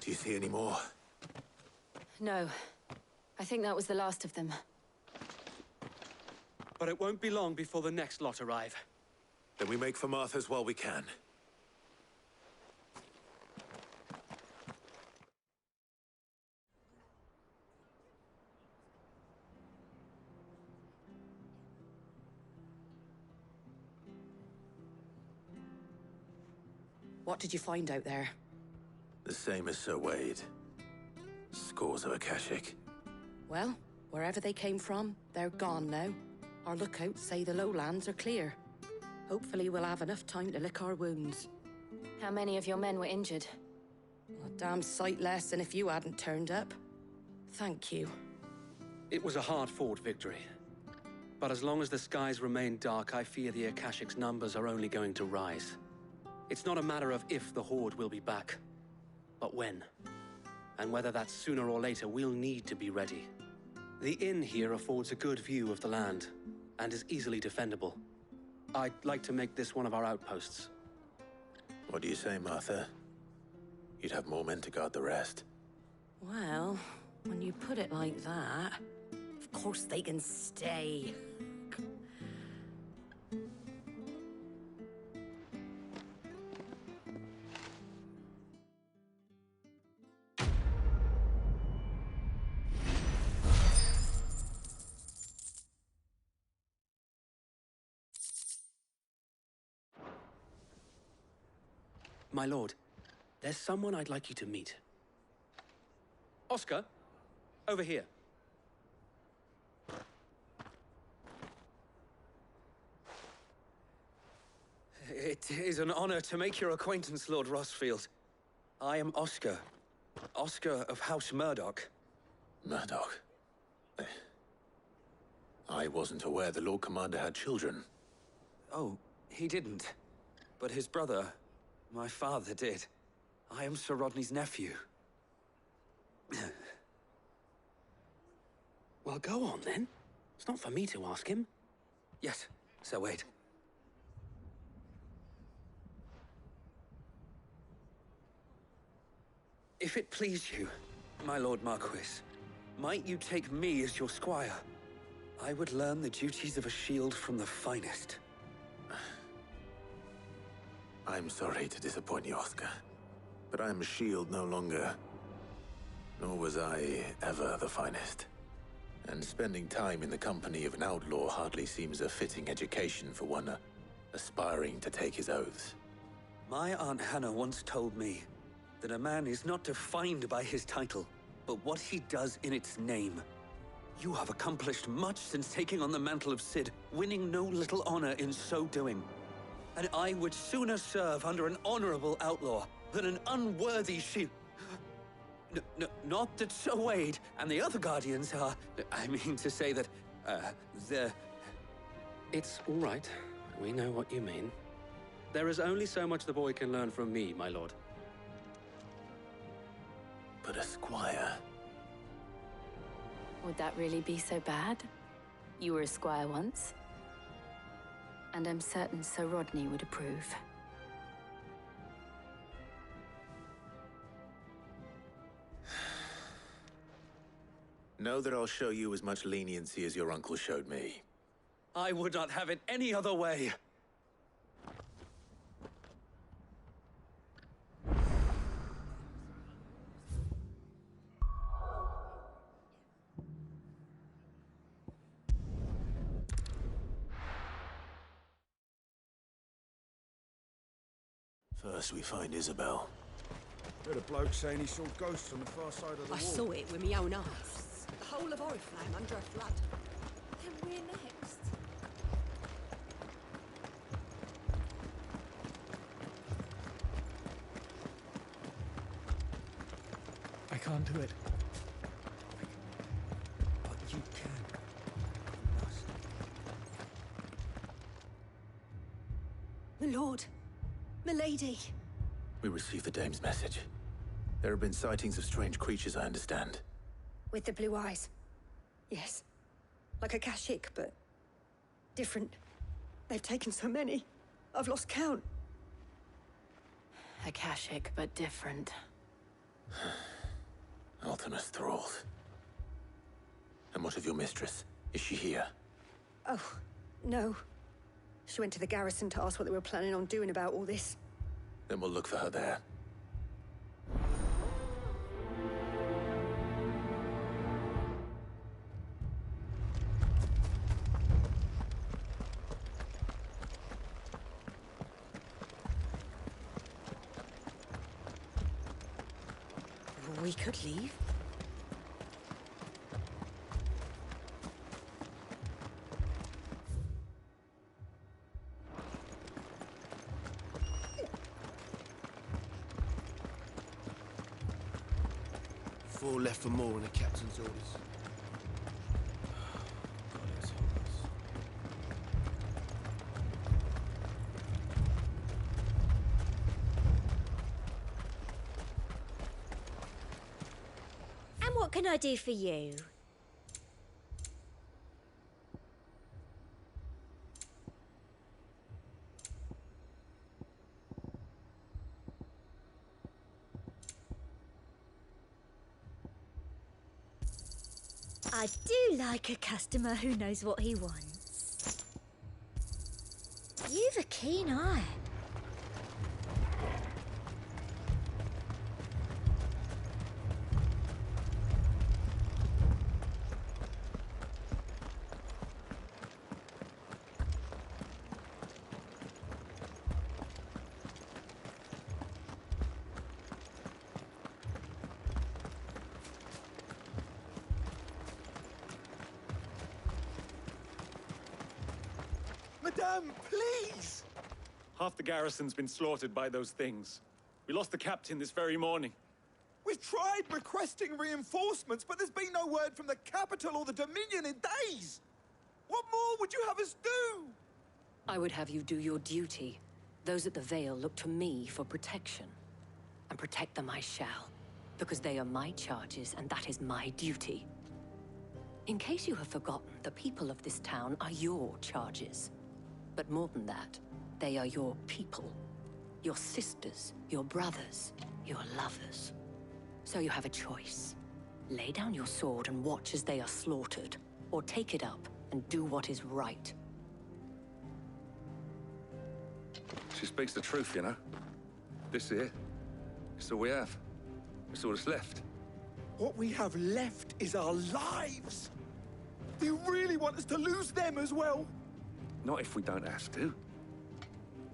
Do you see any more? No, I think that was the last of them. But it won't be long before the next lot arrive. Then we make for Martha's while we can. What did you find out there? The same as Sir Wade. Scores of Akashic. Well, wherever they came from, they're gone now. Our lookouts say the lowlands are clear. Hopefully we'll have enough time to lick our wounds. How many of your men were injured? A damn sight less than if you hadn't turned up. Thank you. It was a hard-fought victory. But as long as the skies remain dark, I fear the Akashic's numbers are only going to rise. It's not a matter of if the Horde will be back, but when. And whether that's sooner or later, we'll need to be ready. The inn here affords a good view of the land, and is easily defendable. I'd like to make this one of our outposts. What do you say, Martha? You'd have more men to guard the rest. Well, when you put it like that, of course they can stay. My lord, there's someone I'd like you to meet. Oscar, over here. It is an honor to make your acquaintance, Lord Rosfield. I am Oscar. Oscar of House Murdoch. Murdoch? I wasn't aware the Lord Commander had children. Oh, he didn't. But his brother, my father, did. I am Sir Rodney's nephew. Well, go on, then. It's not for me to ask him. Yes, Sir Wade. If it please you, my Lord Marquis, might you take me as your squire? I would learn the duties of a shield from the finest. I'm sorry to disappoint you, Oscar, but I'm a shield no longer. Nor was I ever the finest. And spending time in the company of an outlaw hardly seems a fitting education for one aspiring to take his oaths. My Aunt Hannah once told me that a man is not defined by his title, but what he does in its name. You have accomplished much since taking on the mantle of Cid, winning no little honor in so doing. And I would sooner serve under an honorable outlaw than an unworthy shield. Not that Sir Wade and the other Guardians are... I mean to say that, they're... It's all right. We know what you mean. There is only so much the boy can learn from me, my lord. But a squire... Would that really be so bad? You were a squire once. And I'm certain Sir Rodney would approve. Know that I'll show you as much leniency as your uncle showed me. I would not have it any other way. First we find Isabel. Heard a bloke saying he saw ghosts on the far side of the wall. I saw it with my own eyes. The whole of Oriflame under a flood. Then we're next. I can't do it. But you can. You must. My lord. Milady. We received the dame's message. There have been sightings of strange creatures, I understand. With the blue eyes. Yes. Like a Akashic, but different. They've taken so many. I've lost count. Akashic, but different. Ultimus thralls. And what of your mistress? Is she here? Oh, no. She went to the garrison to ask what they were planning on doing about all this. Then we'll look for her there. We could leave. Four left for more in the captain's orders. God, it's hopeless. And what can I do for you? I do like a customer who knows what he wants. You've a keen eye. Madame, please! Half the garrison's been slaughtered by those things. We lost the captain this very morning. We've tried requesting reinforcements, but there's been no word from the capital or the Dominion in days! What more would you have us do? I would have you do your duty. Those at the Vale look to me for protection. And protect them I shall. Because they are my charges, and that is my duty. In case you have forgotten, the people of this town are your charges. But more than that, they are your people. Your sisters, your brothers, your lovers. So you have a choice. Lay down your sword and watch as they are slaughtered, or take it up and do what is right. She speaks the truth, you know. This here, it's all we have. It's all that's left. What we have left is our lives! Do you really want us to lose them as well? Not if we don't have to.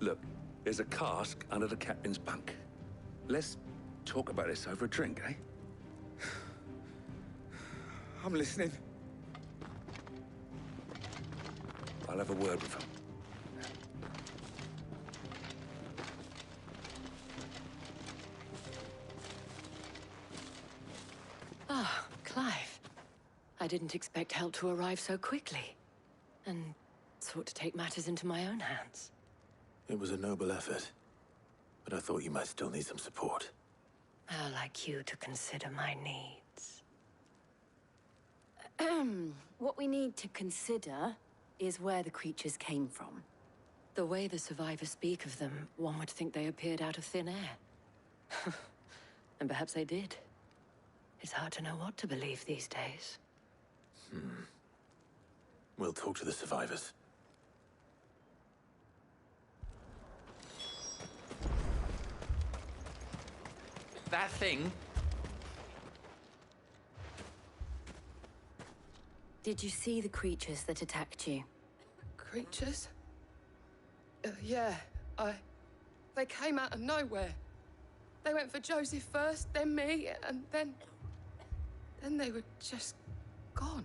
Look, there's a cask under the captain's bunk. Let's talk about this over a drink, eh? I'm listening. I'll have a word with him. Ah, Clive. I didn't expect help to arrive so quickly. And sought to take matters into my own hands. It was a noble effort, but I thought you might still need some support. How like you to consider my needs. What we need to consider is where the creatures came from. The way the survivors speak of them, one would think they appeared out of thin air. And perhaps they did. It's hard to know what to believe these days. We'll talk to the survivors. That thing? Did you see the creatures that attacked you? Creatures? Yeah, They came out of nowhere. They went for Joseph first, then me, and then they were just gone.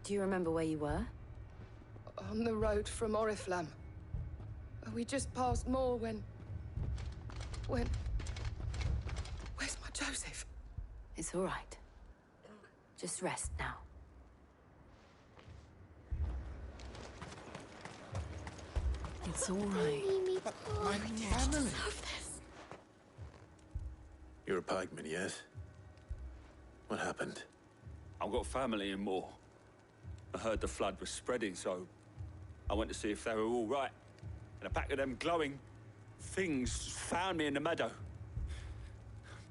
Do you remember where you were? On the road from Oriflamme. We just passed Moor when... Where's my Joseph? It's all right. Just rest now. It's all right. My family. You're a pikeman, yes? What happened? I've got family in Moor. I heard the flood was spreading, so I went to see if they were all right. And a pack of them glowing things found me in the meadow.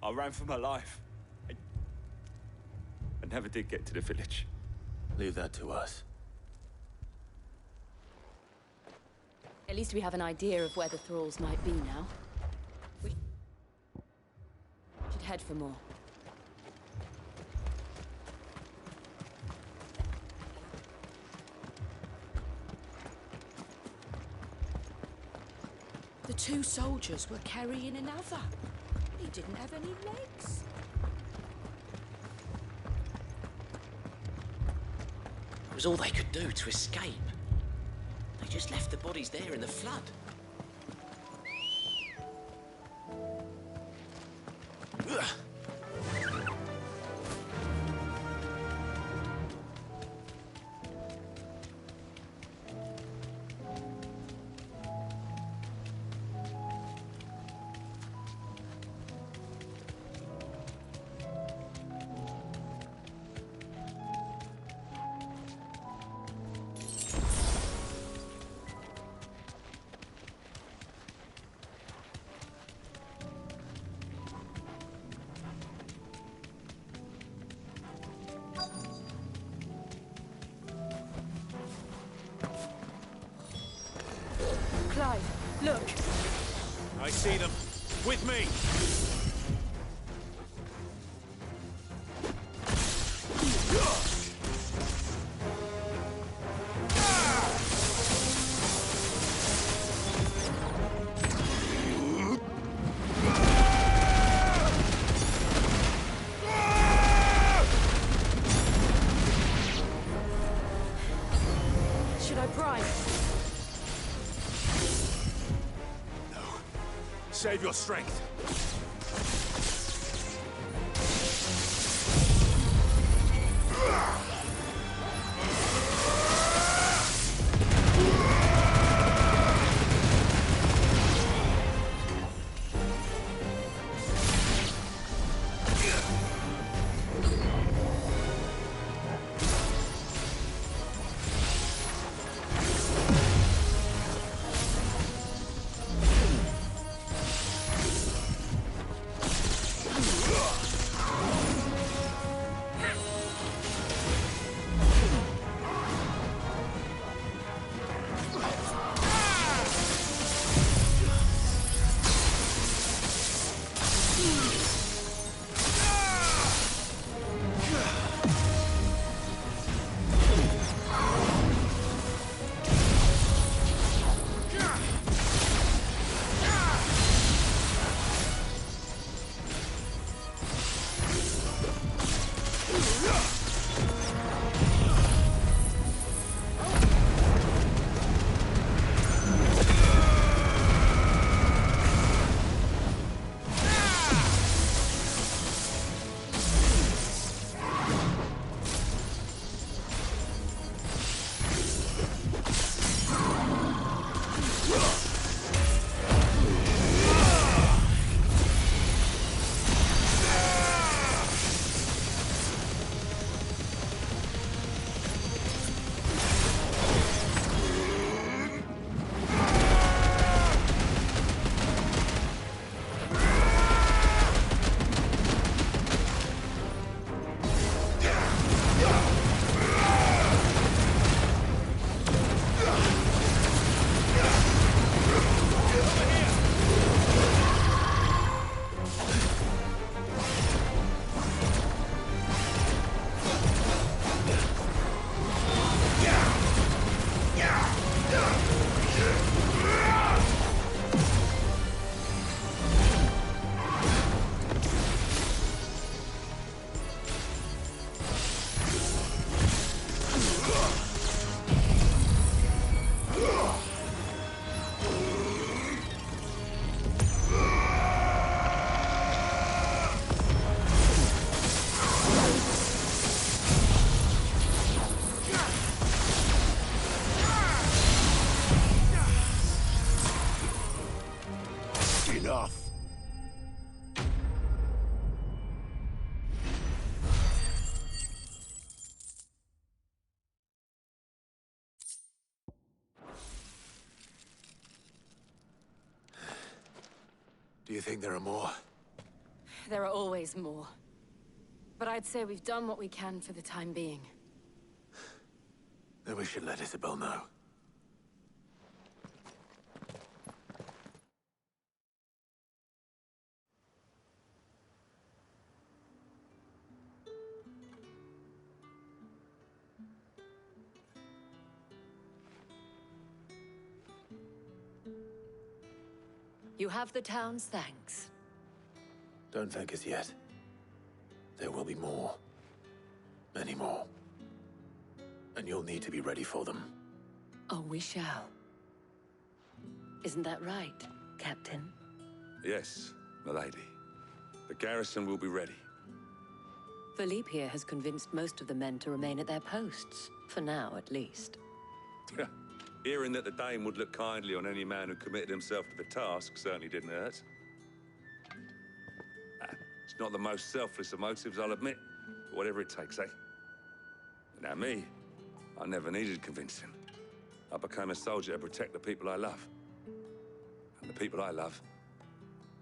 I ran for my life. I never did get to the village. Leave that to us. At least we have an idea of where the thralls might be now. We should head for more. The two soldiers were carrying another. He didn't have any legs. It was all they could do to escape. They just left the bodies there in the flood. Ugh. Clive, look. I see them. With me! Should I prime? Save your strength. Do you think there are more? There are always more. But I'd say we've done what we can for the time being. Then we should let Isabel know. You have the town's thanks. Don't thank us yet. There will be more. Many more. And you'll need to be ready for them. Oh, we shall. Isn't that right, Captain? Yes, milady. The garrison will be ready. Philippe here has convinced most of the men to remain at their posts. For now, at least. Hearing that the Dane would look kindly on any man who committed himself to the task certainly didn't hurt. It's not the most selfless of motives, I'll admit. But whatever it takes, eh? Now me, I never needed convincing. I became a soldier to protect the people I love. And the people I love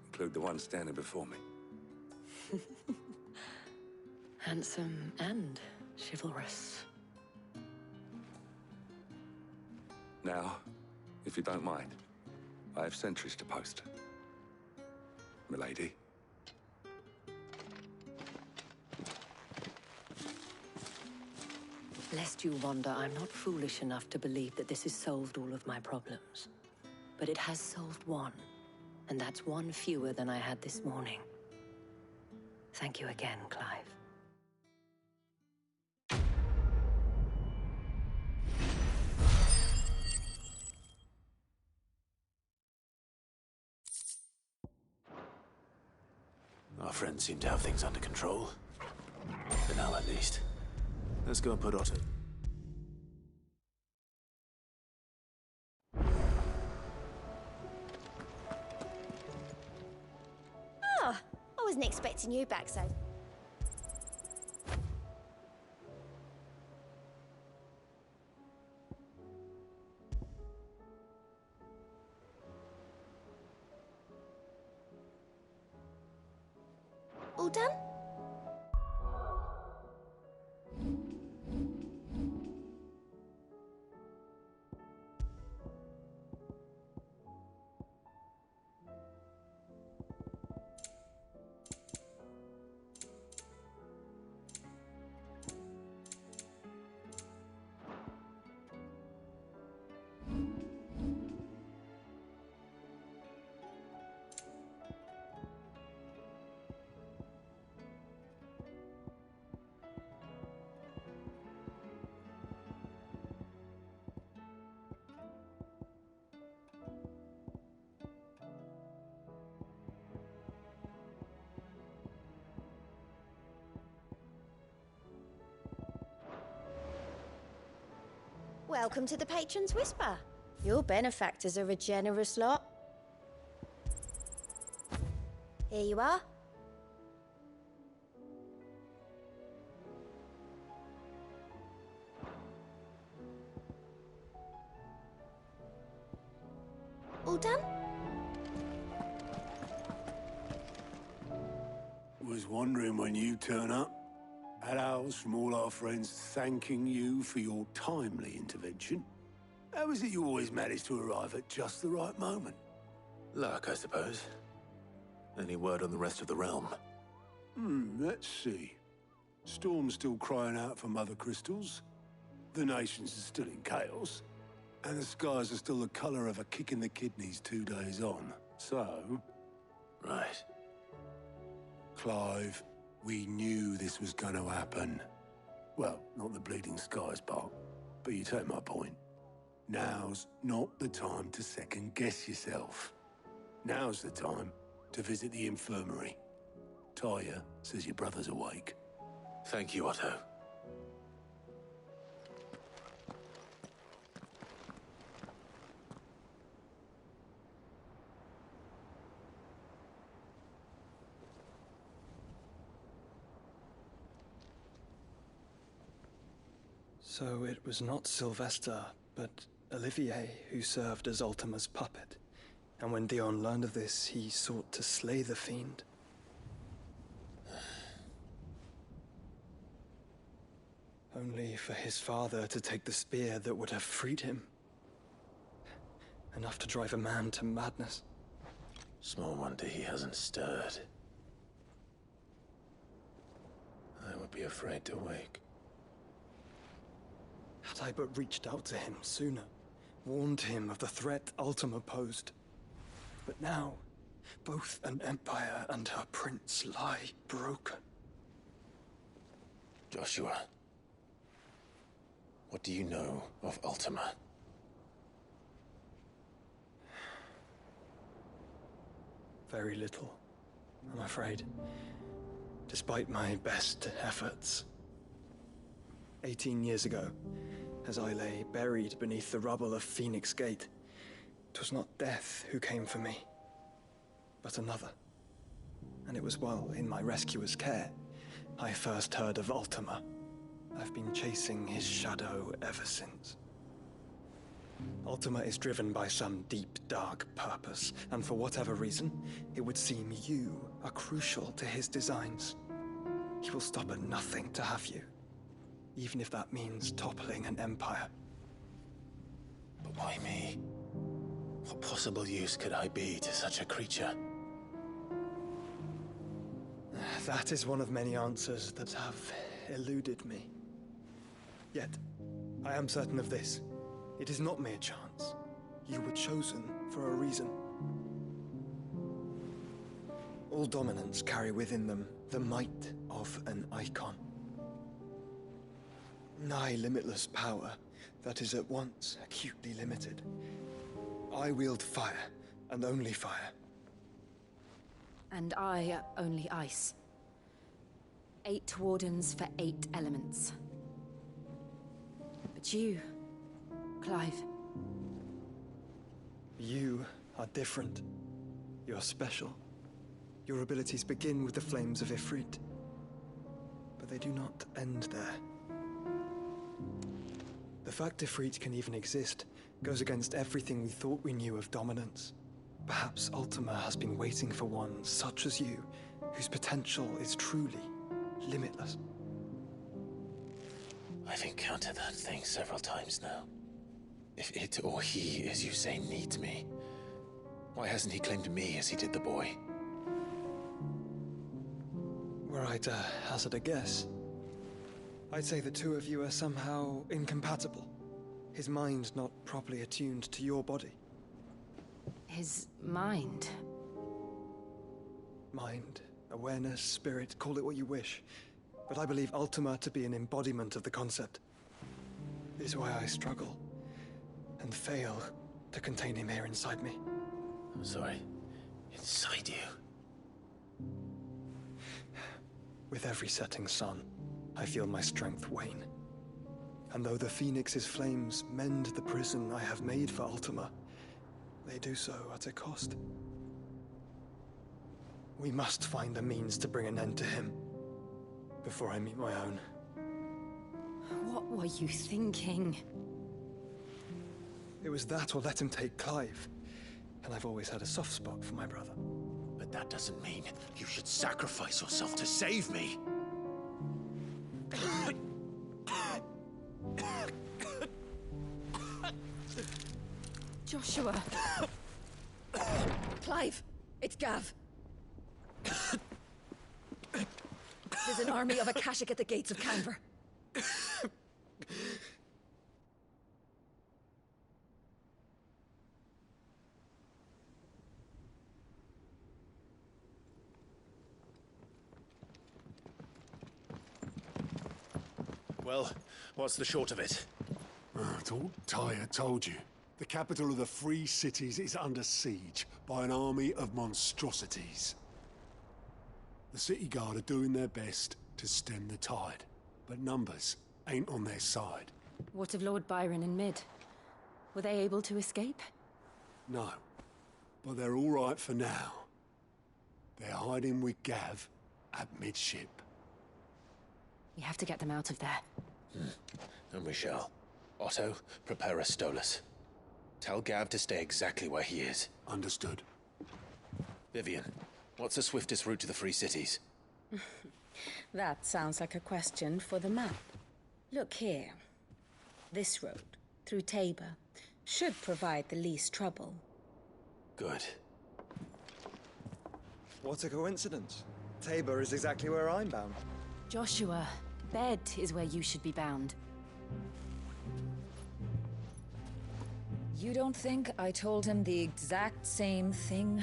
include the ones standing before me. Handsome and chivalrous. Now, if you don't mind, I have sentries to post. Milady. Lest you wonder, I'm not foolish enough to believe that this has solved all of my problems. But it has solved one, and that's one fewer than I had this morning. Thank you again, Clive. Our friends seem to have things under control. For now, at least. Let's go and put Otto. Ah, I wasn't expecting you back so. All done? Welcome to the Patron's Whisper. Your benefactors are a generous lot. Here you are. All done? Was wondering when you turn up. Had owls from all our friends thanking you for your timely intervention. How is it you always manage to arrive at just the right moment? Luck, I suppose. Any word on the rest of the realm? Let's see. Storm's still crying out for mother crystals. The nations are still in chaos. And the skies are still the color of a kick in the kidneys 2 days on. So... Right. Clive, we knew this was going to happen. Well, not the bleeding skies part, but you take my point. Now's not the time to second-guess yourself. Now's the time to visit the infirmary. Taya says your brother's awake. Thank you, Otto. So it was not Sylvester, but Olivier who served as Ultima's puppet. And when Dion learned of this, he sought to slay the fiend. only for his father to take the spear that would have freed him. Enough to drive a man to madness. Small wonder he hasn't stirred. I would be afraid to wake. Had I but reached out to him sooner, warned him of the threat Ultima posed. But now, both an empire and her prince lie broken. Joshua, what do you know of Ultima? Very little, I'm afraid. Despite my best efforts. 18 years ago, as I lay buried beneath the rubble of Phoenix Gate, 'twas not death who came for me, but another. And it was while in my rescuer's care, I first heard of Ultima. I've been chasing his shadow ever since. Ultima is driven by some deep, dark purpose, and for whatever reason, it would seem you are crucial to his designs. He will stop at nothing to have you, even if that means toppling an empire. But why me? What possible use could I be to such a creature? That is one of many answers that have eluded me. Yet, I am certain of this. It is not mere chance. You were chosen for a reason. All dominants carry within them the might of an icon. Nigh limitless power that is at once acutely limited. I wield fire, and only fire. And I only ice. 8 wardens for 8 elements. But you, Clive. You are different. You're special. Your abilities begin with the flames of Ifrit. But they do not end there. The fact Ifrit can even exist goes against everything we thought we knew of dominance. Perhaps Ultima has been waiting for one such as you, whose potential is truly limitless. I've encountered that thing several times now. If it or he, as you say, needs me, why hasn't he claimed me as he did the boy? Were I to hazard a guess, I'd say the two of you are somehow incompatible. His mind not properly attuned to your body. His mind? Mind, awareness, spirit, call it what you wish. But I believe Ultima to be an embodiment of the concept. This is why I struggle and fail to contain him here inside me. I'm sorry. Inside you? With every setting sun, I feel my strength wane. And though the Phoenix's flames mend the prison I have made for Ultima, they do so at a cost. We must find a means to bring an end to him before I meet my own. What were you thinking? It was that or let him take Clive. And I've always had a soft spot for my brother. But that doesn't mean you should sacrifice yourself to save me. Joshua. Clive, it's Gav. There's an army of Akashic at the gates of Canver. Well, what's the short of it? It's all Tyre told you. The capital of the Free Cities is under siege by an army of monstrosities. The city guard are doing their best to stem the tide, but numbers ain't on their side. What of Lord Byron and Mid? Were they able to escape? No, but they're all right for now. They're hiding with Gav at midship. We have to get them out of there. And we shall. Otto, prepare a Stolas. Tell Gav to stay exactly where he is. Understood. Vivian, what's the swiftest route to the Free Cities? That sounds like a question for the map. Look here. This road, through Tabor, should provide the least trouble. Good. What a coincidence. Tabor is exactly where I'm bound. Joshua, bed is where you should be bound. You don't think I told him the exact same thing?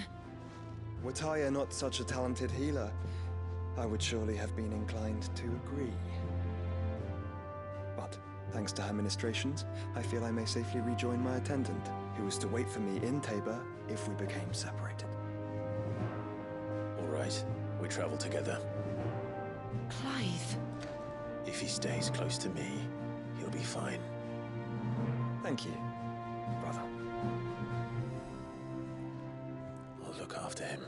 Were Tyre not such a talented healer, I would surely have been inclined to agree. But, thanks to her ministrations, I feel I may safely rejoin my attendant, who was to wait for me in Tabor if we became separated. All right, we travel together. Clive. If he stays close to me, he'll be fine. Thank you, brother. I'll look after him.